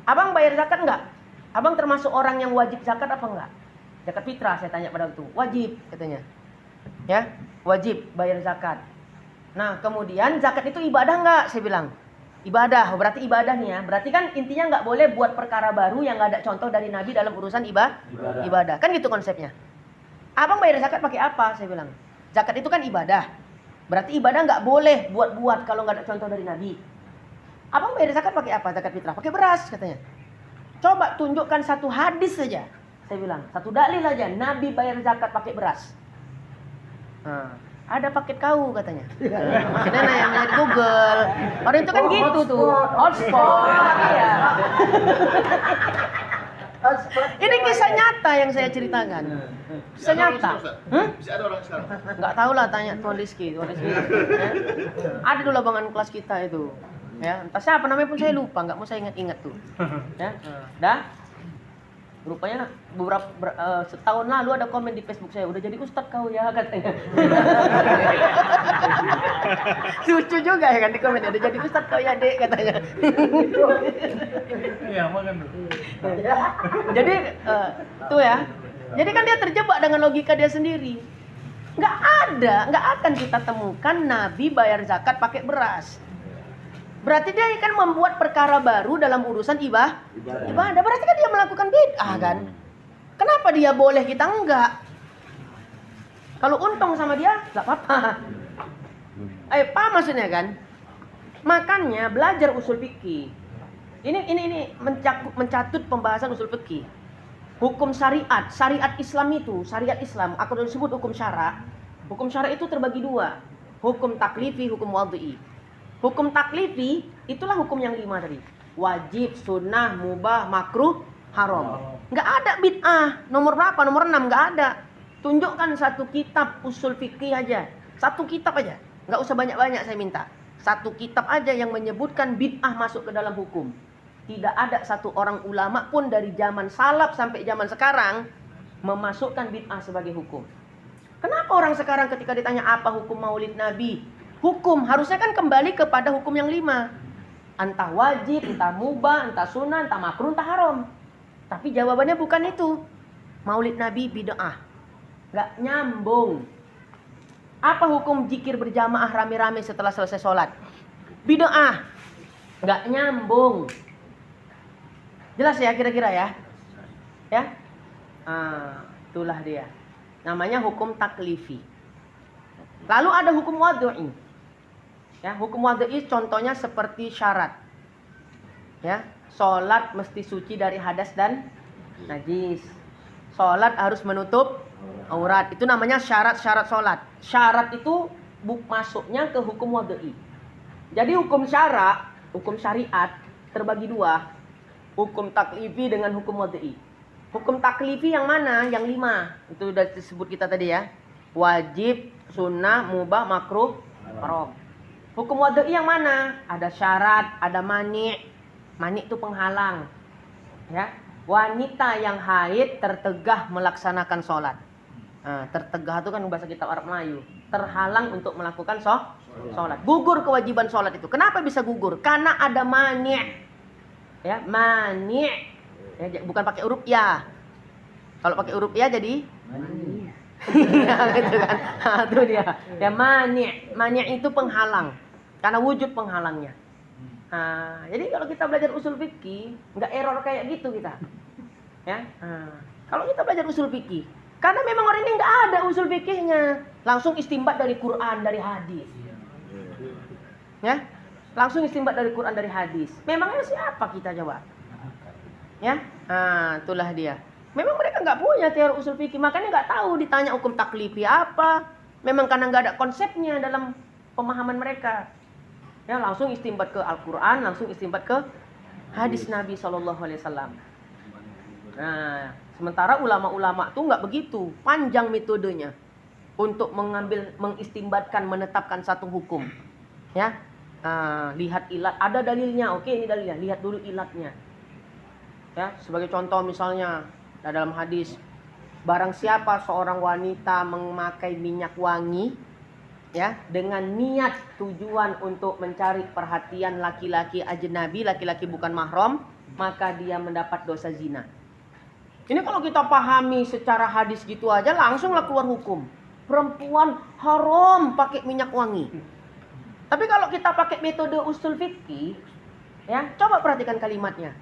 Abang bayar zakat enggak? Abang termasuk orang yang wajib zakat apa enggak? Zakat fitrah saya tanya pada waktu. Wajib katanya. Ya, wajib bayar zakat. Nah, kemudian zakat itu ibadah enggak? Saya bilang. Ibadah, berarti ibadah nih ya. Berarti kan intinya nggak boleh buat perkara baru yang nggak ada contoh dari Nabi dalam urusan ibadah. Kan gitu konsepnya. Abang bayar zakat pakai apa? Saya bilang. Zakat itu kan ibadah. Berarti ibadah nggak boleh buat-buat kalau nggak ada contoh dari Nabi. Abang bayar zakat pakai apa? Zakat fitrah. Pakai beras katanya. Coba tunjukkan satu hadis saja. Saya bilang. Satu dalil aja. Nabi bayar zakat pakai beras. Nah. Ada paket kau katanya. Maksudnya nanya di Google. Orang itu kan gitu tuh. Hotspot. Iya. Ini kisah nyata yang saya ceritakan. Kisah nyata. Bisa ada orang sekarang. Enggak tahu lah, tanya Tuan Rizky. Ya. Ada dulu abangan kelas kita itu. Ya, entah siapa namanya pun saya lupa, enggak mau saya ingat-ingat tuh. Ya. Dah. Rupanya setahun lalu ada komen di Facebook saya, udah jadi ustadz kau ya katanya. Lucu juga ya kan di komen, udah jadi ustadz kau ya dek katanya. Iya, makan tuh. Jadi tuh ya. Jadi kan dia terjebak dengan logika dia sendiri. Nggak akan kita temukan Nabi bayar zakat pakai beras. Berarti dia kan membuat perkara baru dalam urusan ibadah. Berarti kan dia melakukan bid'ah kan? Kenapa dia boleh kita enggak? Kalau untung sama dia, enggak apa-apa. Paham maksudnya kan? Makanya belajar usul fikih. Ini mencatut pembahasan usul fikih. Hukum syariat Islam itu, syariat Islam, aku udah disebut hukum syara. Hukum syara itu terbagi dua. Hukum taklifi, hukum wad'i. Hukum taklifi itulah hukum yang 5 tadi. Wajib, sunnah, mubah, makruh, haram. Nggak ada bid'ah. Nomor berapa? Nomor 6 nggak ada. Tunjukkan satu kitab usul fikih aja. Satu kitab aja. Nggak usah banyak-banyak saya minta. Satu kitab aja yang menyebutkan bid'ah masuk ke dalam hukum. Tidak ada satu orang ulama pun dari zaman salaf sampai zaman sekarang memasukkan bid'ah sebagai hukum. Kenapa orang sekarang ketika ditanya apa hukum maulid Nabi? Hukum harusnya kan kembali kepada hukum yang 5. Entah wajib, entah mubah, entah sunnah, entah makruh, entah haram. Tapi jawabannya bukan itu. Maulid Nabi bid'ah. Gak nyambung. Apa hukum zikir berjamaah rame-rame setelah selesai sholat? Bid'ah. Gak nyambung. Jelas ya kira-kira ya? Ya? Itulah dia. Namanya hukum taklifi. Lalu ada hukum wad'i. Ya, hukum wad'i contohnya seperti syarat. Ya, sholat mesti suci dari hadas dan najis. Sholat harus menutup aurat. Itu namanya syarat-syarat sholat. Syarat itu masuknya ke hukum wad'i. Jadi hukum syariat terbagi 2. Hukum taklifi dengan hukum wad'i. Hukum taklifi yang mana? Yang 5. Itu sudah disebut kita tadi ya. Wajib, sunnah, mubah, makruh, haram. Hukum wad'i yang mana? Ada syarat, ada mani'. Mani' itu penghalang. Ya. Wanita yang haid tertegah melaksanakan sholat. Tertegah itu kan bahasa kitab Arab Melayu. Terhalang untuk melakukan sholat. Gugur kewajiban sholat itu. Kenapa bisa gugur? Karena ada mani'. Ya, mani'. Ya, bukan pakai huruf ya. Kalau pakai huruf ya jadi mani'. Gitu kan. Itu dia. Ya mani'. Mani' itu penghalang. Karena wujud penghalangnya. Jadi kalau kita belajar usul fikih, nggak error kayak gitu kita. Ya. Kalau kita belajar usul fikih, karena memang orang ini nggak ada usul fikihnya, langsung istinbat dari Quran, dari hadis. Ya. Langsung istinbat dari Quran, dari hadis. Memangnya siapa kita coba? Ya. Itulah dia. Memang mereka nggak punya teori usul fikih, makanya nggak tahu ditanya hukum taklifi apa. Memang karena nggak ada konsepnya dalam pemahaman mereka. Ya, langsung istinbat ke Al-Quran, langsung istinbat ke hadis Nabi SAW. Nah, sementara ulama-ulama tuh nggak begitu, panjang metodenya untuk mengistimbatkan, menetapkan satu hukum. Ya, lihat ilat, ada dalilnya. Oke, ini dalilnya. Lihat dulu ilatnya. Ya, sebagai contoh misalnya dalam hadis, barang siapa seorang wanita memakai minyak wangi ya dengan niat tujuan untuk mencari perhatian laki-laki ajnabi, laki-laki bukan mahram, maka dia mendapat dosa zina. Ini kalau kita pahami secara hadis gitu aja langsunglah keluar hukum. Perempuan haram pakai minyak wangi. Tapi kalau kita pakai metode usul fikih, ya, coba perhatikan kalimatnya.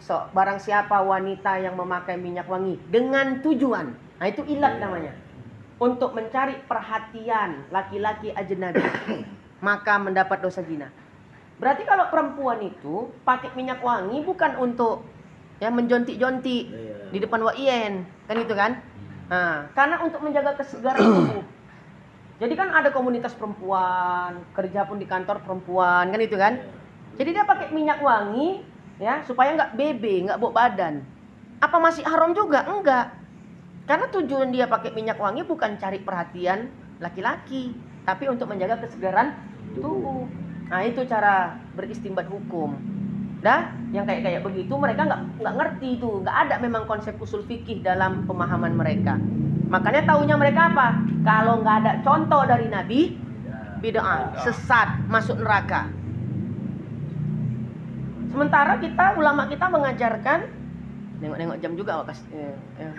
So, barang siapa wanita yang memakai minyak wangi dengan tujuan, nah itu ilat namanya, untuk mencari perhatian laki-laki ajnabi, maka mendapat dosa zina. Berarti kalau perempuan itu pakai minyak wangi bukan untuk ya menjontik-jontik di depan waien, kan itu kan? Nah, karena untuk menjaga kesegaran tubuh. Jadi kan ada komunitas perempuan, kerja pun di kantor perempuan, kan itu kan? Jadi dia pakai minyak wangi ya supaya nggak bebe, nggak bau badan. Apa masih haram juga? Enggak. Karena tujuan dia pakai minyak wangi bukan cari perhatian laki-laki, tapi untuk menjaga kesegaran tubuh. Nah, itu cara beristimbat hukum. Dah, yang kayak begitu mereka nggak ngerti itu, nggak ada memang konsep usul fikih dalam pemahaman mereka. Makanya taunya mereka apa? Kalau nggak ada contoh dari Nabi, bid'ah, sesat, masuk neraka. Sementara ulama kita mengajarkan, nengok jam juga,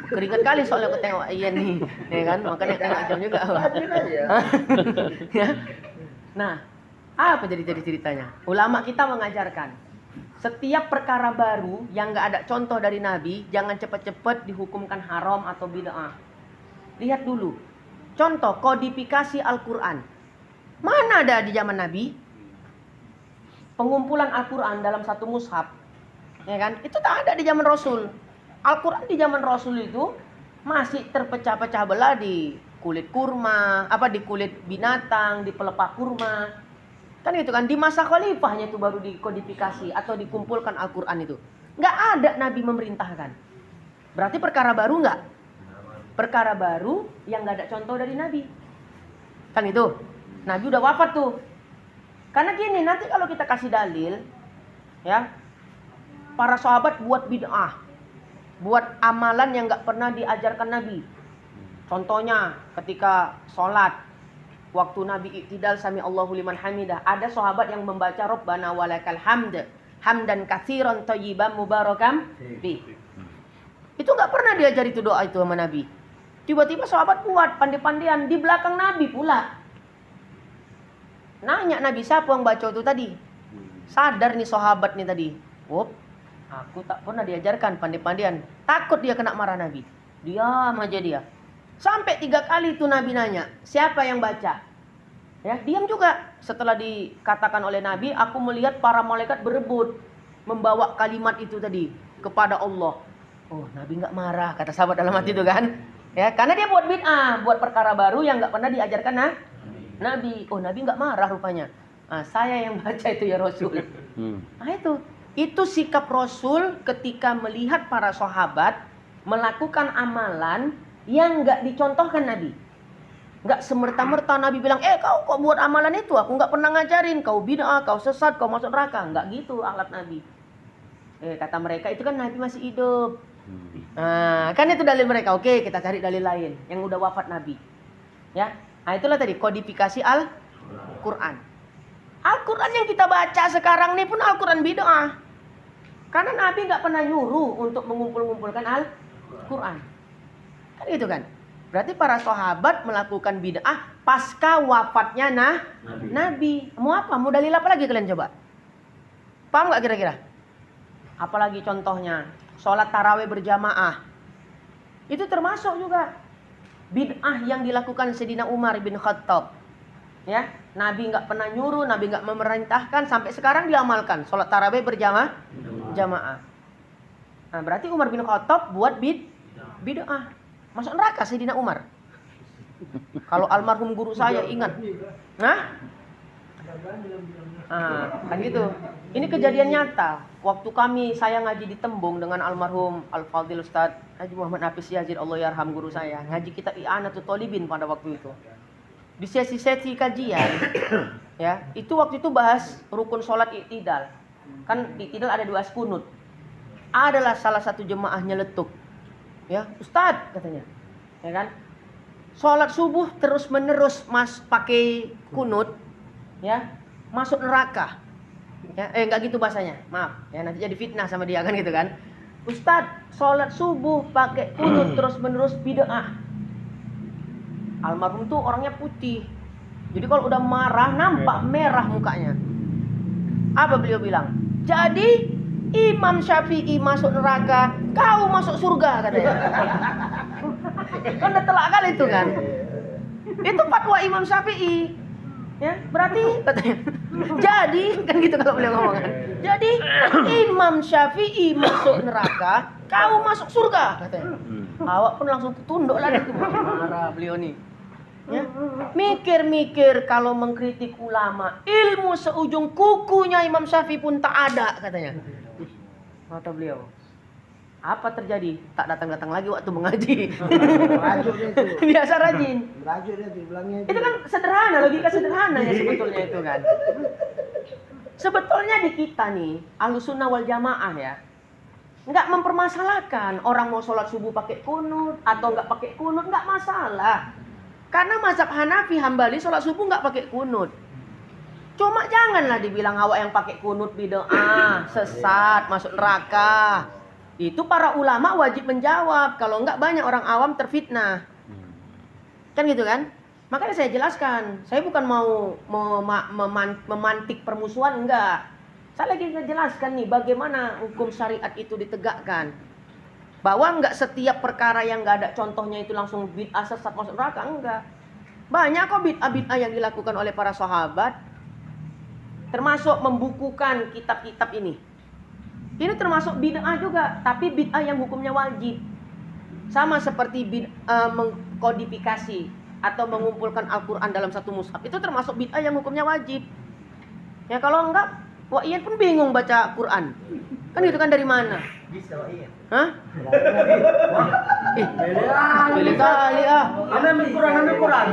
keringat kali soalnya aku tengok iya nih, ya kan? Makanya tengok jam juga. Ya. Nah, apa jadi ceritanya? Ulama kita mengajarkan setiap perkara baru yang nggak ada contoh dari Nabi, jangan cepat-cepat dihukumkan haram atau bid'ah. Lihat dulu, contoh kodifikasi Al-Quran. Mana ada di zaman Nabi? Pengumpulan Al-Quran dalam satu mushaf, ya kan? Itu tak ada di zaman Rasul. Al-Quran di zaman Rasul itu masih terpecah-pecah belah di kulit kurma, di kulit binatang, di pelepah kurma. Kan itu kan, di masa khalifahnya itu baru dikodifikasi atau dikumpulkan Al-Quran itu. Nggak ada Nabi memerintahkan. Berarti perkara baru nggak? Perkara baru yang nggak ada contoh dari Nabi. Kan itu, Nabi udah wafat tuh. Karena gini, nanti kalau kita kasih dalil, ya, para sahabat buat bid'ah, buat amalan yang nggak pernah diajarkan Nabi. Contohnya ketika sholat, waktu Nabi iktidal sami Allahu liman hamidah, ada sahabat yang membaca Rabbana walakal hamd, hamdan katsiran thayyiban mubarakan fi. Itu nggak pernah diajari itu doa itu sama Nabi. Tiba-tiba sahabat buat pandai-pandaian di belakang Nabi pula. Nanya Nabi, siapa yang baca itu tadi? Sadar nih sahabat nih tadi. Aku tak pernah diajarkan pandai-pandaian. Takut dia kena marah Nabi. Diam aja dia. Sampai 3 kali itu Nabi nanya, siapa yang baca? Ya, diam juga. Setelah dikatakan oleh Nabi, aku melihat para malaikat berebut membawa kalimat itu tadi kepada Allah. Oh, Nabi nggak marah, kata sahabat dalam hati itu kan? Ya, karena dia buat bid'ah, buat perkara baru yang nggak pernah diajarkan Nabi. Oh, Nabi nggak marah rupanya. Saya yang baca itu ya Rasul. Nah itu sikap Rasul ketika melihat para sahabat melakukan amalan yang nggak dicontohkan Nabi. Nggak semerta-merta Nabi bilang, kau kok buat amalan itu? Aku nggak pernah ngajarin. Kau bid'ah, kau sesat, kau masuk neraka. Nggak gitu akhlak Nabi. Kata mereka itu kan Nabi masih hidup. Kan itu dalil mereka. Oke, kita cari dalil lain yang udah wafat Nabi. Ya, nah itulah tadi kodifikasi Al-Quran. Al-Quran yang kita baca sekarang ini pun Al-Quran bid'ah. Karena Nabi nggak pernah nyuruh untuk mengumpul-ngumpulkan Al-Quran. Kan gitu kan. Berarti para sahabat melakukan bid'ah pasca wafatnya Nabi. Mau apa? Mau dalil apa lagi kalian coba? Paham nggak kira-kira? Apalagi contohnya sholat tarawih berjamaah. Itu termasuk juga bid'ah yang dilakukan Sayyidina Umar bin Khattab. Ya, Nabi nggak pernah nyuruh, Nabi nggak memerintahkan, sampai sekarang diamalkan sholat tarawih berjamaah. Nah, berarti Umar bin Khattab buat bid'ah. Masuk neraka Sayyidina Umar. Kalau almarhum guru saya ingat. Kan gitu. Ini kejadian nyata. Waktu saya ngaji di Tembung dengan almarhum Al-Fadhil Ustaz Haji Muhammad Hafiz Yazid, Allah yarham guru saya. Ngaji kitab I'anatul Thalibin pada waktu itu. di sesi-sesi kajian ya, itu waktu itu bahas rukun sholat i'tidal. Kan i'tidal ada 2 kunut. Adalah salah satu jemaah nyeletuk. Ya, Ustadz katanya. Ya kan? Sholat subuh terus-menerus pakai kunut ya, masuk neraka. Ya, enggak gitu bahasanya. Maaf. Ya, nanti jadi fitnah sama dia kan gitu kan. Ustadz, sholat subuh pakai kunut terus-menerus bid'ah. Almarhum tuh orangnya putih. Jadi kalau udah marah nampak merah mukanya. Apa beliau bilang? Jadi Imam Syafi'i masuk neraka, kau masuk surga katanya. Kan udah telak kali itu kan. Itu fatwa Imam Syafi'i. Ya, berarti katanya. Jadi kan gitu kalau beliau ngomong kan. Jadi Imam Syafi'i masuk neraka, kau masuk surga katanya. Awak pun langsung tunduk lah itu marah beliau nih. Ya. Mikir-mikir kalau mengkritik ulama, ilmu seujung kukunya Imam Syafi'i pun tak ada katanya. Kata beliau. Apa terjadi? Tak datang-datang lagi waktu mengaji. Merajuk dia tuh. Biasa rajin. Merajuk dia tuh, bilangnya Itu kan sederhana, logika sederhana ya sebetulnya itu kan. Sebetulnya di kita nih, Ahlussunnah wal Jamaah ya, nggak mempermasalahkan orang mau sholat subuh pakai kunut atau nggak pakai kunut, nggak masalah. Karena mazhab Hanafi Hambali sholat subuh nggak pakai kunut. Cuma janganlah dibilang awak yang pakai kunut bid'ah, sesat, masuk neraka. Itu para ulama wajib menjawab. Kalau enggak banyak orang awam terfitnah. Kan gitu kan? Makanya saya jelaskan. Saya bukan mau memantik permusuhan, enggak. Saya lagi menjelaskan nih bagaimana hukum syariat itu ditegakkan. Bahwa enggak setiap perkara yang enggak ada contohnya itu langsung bid'ah sesat masuk neraka, enggak. Banyak kok bid'ah-bid'ah yang dilakukan oleh para sahabat. Termasuk membukukan kitab-kitab ini. Ini termasuk bid'ah juga, tapi bid'ah yang hukumnya wajib. Sama seperti mengkodifikasi atau mengumpulkan Al-Quran dalam satu mushaf. Itu termasuk bid'ah yang hukumnya wajib. Ya kalau enggak, Wak Iyan pun bingung baca Quran. Kan itu kan dari mana? Bisa, Wak Iyan. Hah? Pilih kali ah. Ambil Quran.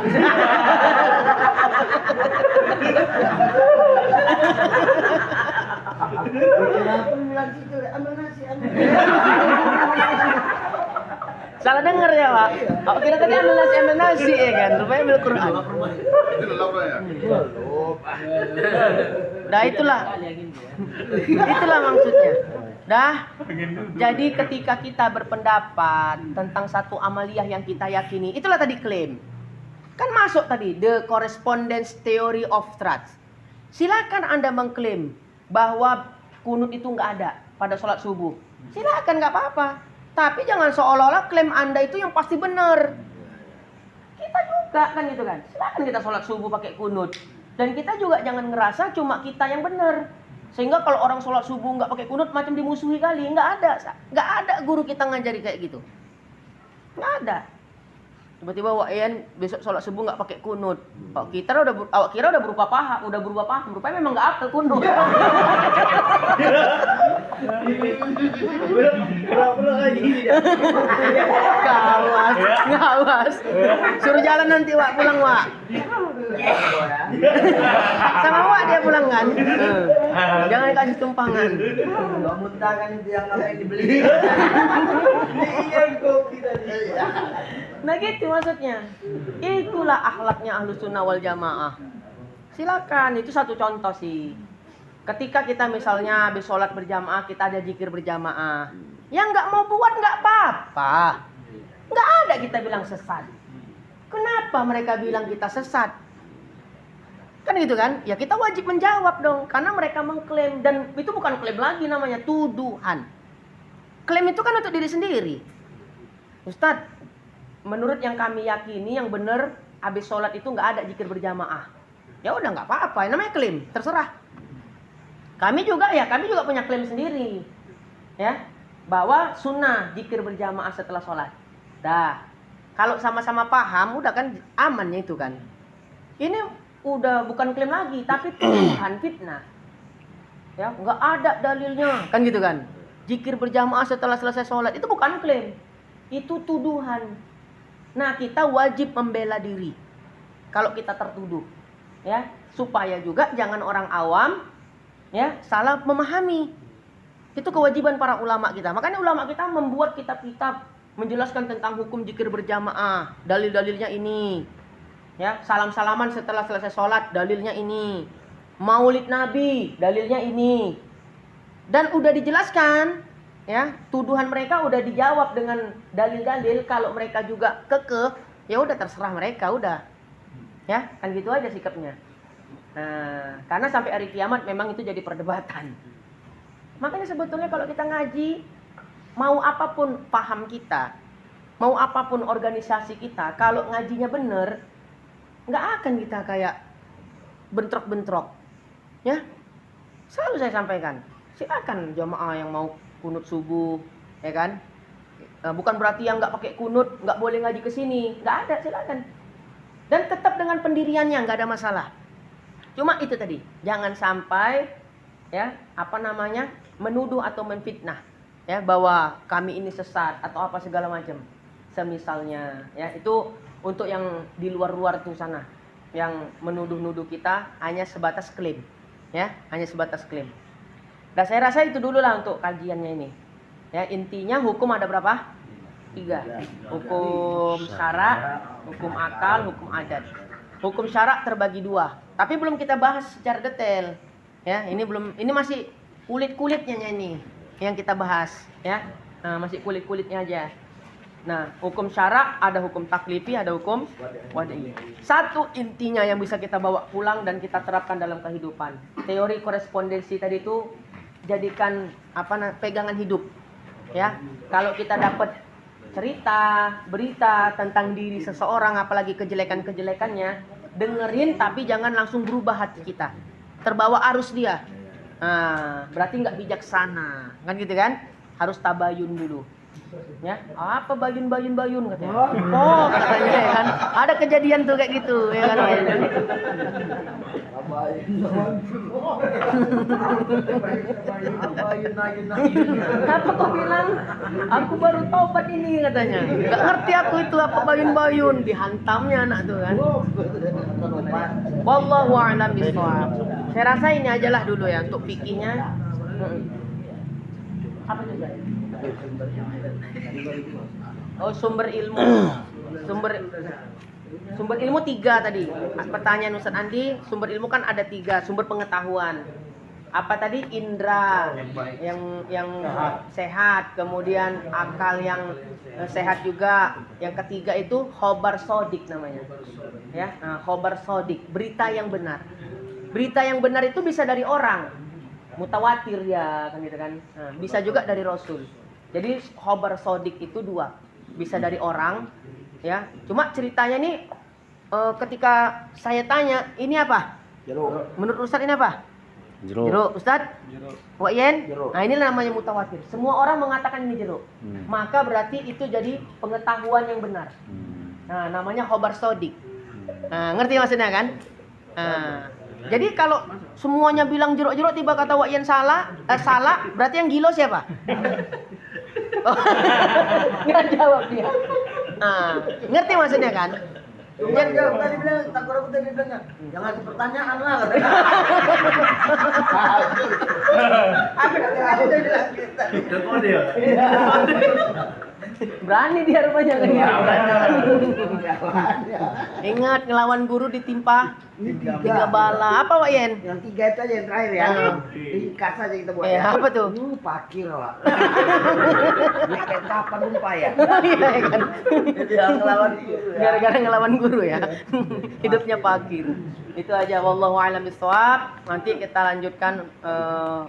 Kenapa bilang gitu? Ambil nasi, ambil. Salah denger ya Pak. Oh, kira tadi ambil nasi ya kan. Rupanya ambil Quran. Itu lelah bro ya. Dah itulah. Itulah maksudnya. Dah. Jadi ketika kita berpendapat tentang satu amaliyah yang kita yakini, itulah tadi klaim. Kan masuk tadi the correspondence theory of trust. Silakan Anda mengklaim bahwa kunut itu nggak ada pada sholat subuh. Silakan, nggak apa-apa. Tapi jangan seolah-olah klaim Anda itu yang pasti benar. Kita juga kan gitu kan. Silakan kita sholat subuh pakai kunut. Dan kita juga jangan ngerasa cuma kita yang benar. Sehingga kalau orang sholat subuh nggak pakai kunut macam dimusuhi kali. Nggak ada guru kita ngajari kayak gitu. Nggak ada. Tiba-tiba Wak Iyan besok sholat subuh nggak pakai kunut. Awak kira udah berubah paham, rupanya memang nggak hafal kunut. Ngawas. Suruh jalan nanti Wak pulang Wak. Sama Wak dia pulang kan. Jangan kasih tumpangan. Gak muntah kan itu yang apa yang dibeli. Iya kopi tadi. Nah gitu maksudnya. Itulah akhlaknya Ahlussunnah wal Jamaah. Silakan, itu satu contoh sih. Ketika kita misalnya habis sholat berjamaah, kita ada zikir berjamaah. Yang nggak mau buat nggak apa-apa. Nggak ada kita bilang sesat. Kenapa mereka bilang kita sesat? Kan gitu kan? Ya kita wajib menjawab dong. Karena mereka mengklaim. Dan itu bukan klaim lagi namanya, tuduhan. Klaim itu kan untuk diri sendiri. Ustadz, menurut yang kami yakini yang benar habis sholat itu nggak ada zikir berjamaah. Ya udah nggak apa-apa, namanya klaim, terserah. Kami juga punya klaim sendiri, ya, bahwa sunnah zikir berjamaah setelah sholat. Dah, kalau sama-sama paham, udah kan amannya itu kan. Ini udah bukan klaim lagi, tapi tuduhan fitnah. Ya, nggak ada dalilnya, kan gitu kan? Zikir berjamaah setelah selesai sholat itu bukan klaim, itu tuduhan. Nah, kita wajib membela diri. kalau kita tertuduh. Ya, supaya juga jangan orang awam ya salah memahami. Itu kewajiban para ulama kita. Makanya ulama kita membuat kitab-kitab menjelaskan tentang hukum zikir berjamaah, dalil-dalilnya ini. Ya, salam-salaman setelah selesai sholat, dalilnya ini. Maulid Nabi, dalilnya ini. Dan udah dijelaskan, ya, tuduhan mereka udah dijawab dengan dalil-dalil. Kalau mereka juga kekeh, ya udah terserah mereka, udah. Ya, kan gitu aja sikapnya. Nah, karena sampai hari kiamat memang itu jadi perdebatan. Makanya sebetulnya kalau kita ngaji, mau apapun paham kita, mau apapun organisasi kita, kalau ngajinya bener, nggak akan kita kayak bentrok-bentrok. Ya, selalu saya sampaikan, silakan jamaah yang mau kunut subuh, ya kan? Bukan berarti yang nggak pakai kunut nggak boleh ngaji ke sini, nggak ada, silakan. Dan tetap dengan pendiriannya, nggak ada masalah. Cuma itu tadi, jangan sampai ya menuduh atau menfitnah ya bahwa kami ini sesat atau apa segala macam. Semisalnya ya, itu untuk yang di luar-luar tuh sana yang menuduh-nuduh kita hanya sebatas klaim. Ya, hanya sebatas klaim. Dan saya rasa itu dulu lah untuk kajiannya ini. Ya, intinya hukum ada berapa? 3. Hukum syara, hukum akal, hukum adat. Hukum syara terbagi 2. Tapi belum kita bahas secara detail. Ya, ini masih kulit-kulitnya ini yang kita bahas, ya. Nah, masih kulit-kulitnya aja. Nah, hukum syara ada hukum taklifi, ada hukum wadi. Satu intinya yang bisa kita bawa pulang dan kita terapkan dalam kehidupan. Teori korespondensi tadi itu jadikan pegangan hidup. Ya, kalau kita dapat cerita, berita tentang diri seseorang, apalagi kejelekan-kejelekannya, dengerin tapi jangan langsung berubah hati kita. Terbawa arus dia. Nah, berarti nggak bijaksana, kan gitu kan? Harus tabayun dulu. Ya, apa bayun katanya. Oh, katanya ya kan. Ada kejadian tuh kayak gitu, ya kan. Apa kau bilang? Aku baru taubat ini katanya. Nggak ngerti aku itu apa bayun. Dihantamnya anak tuh kan. Wallahu a'lam bishawab. Saya rasa ini ajalah dulu ya untuk fikihnya. Apa juga? Oh, sumber ilmu. Sumber ilmu 3 tadi. Pertanyaan Ustaz Andi, sumber ilmu kan ada 3, sumber pengetahuan. Apa tadi? Indra yang sehat, kemudian akal yang sehat juga. Yang ketiga itu khobar sodik namanya. Ya, khobar sodik, berita yang benar. Berita yang benar itu bisa dari orang, mutawatir ya kan gitu kan. Nah, bisa juga dari Rasul. Jadi khobar sodik itu 2, bisa dari orang, ya. Cuma ceritanya nih, ketika saya tanya, ini apa? Jeruk. Menurut Ustaz ini apa? Jeruk. Ustaz? Jeruk. Wak Yen? Jeruk. Nah, ini namanya mutawatir. Semua orang mengatakan ini jeruk. Maka berarti itu jadi pengetahuan yang benar. Nah, namanya khobar sodik. Nah, ngerti maksudnya kan? Nah, jadi kalau semuanya bilang jeruk-jeruk, tiba kata Wak Yen salah, berarti yang gilo siapa? Nggak jawab dia. Nah, ngerti maksudnya kan? Jangan jawab tadi bilang, takut aku tadi bilang, jangan pertanyaan lah. Aku tadi bilang kita. Berani dia rupanya kan ya. Ingat ngelawan guru ditimpa 3 bala. Apa Wak Yen? Yang 3 itu aja yang terakhir ya. Ringkas aja kita buat. Apa tuh? Pakir lah. Ini kayak kapan lupa ya? Iya kan. Dia ngelawan guru ya. Gara-gara ngelawan guru ya. Hidupnya pakir. Itu aja, wallahu a'lam bishawab. Nanti kita lanjutkan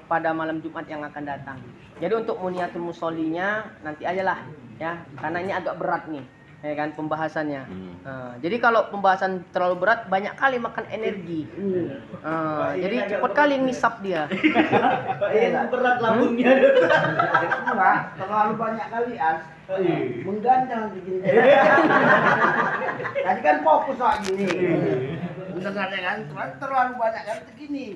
pada malam Jumat yang akan datang. Jadi untuk muniatul musollinya nanti ajalah ya, karena ini agak berat nih, ya kan pembahasannya. Jadi kalau pembahasan terlalu berat banyak kali makan energi. Jadi cepat kali ngisap dia. Berat lambungnya. Enggak, terlalu banyak kali mengganjal begini. Tadi kan fokus soal gini. Mendengarnya kan terlalu banyak kan begini.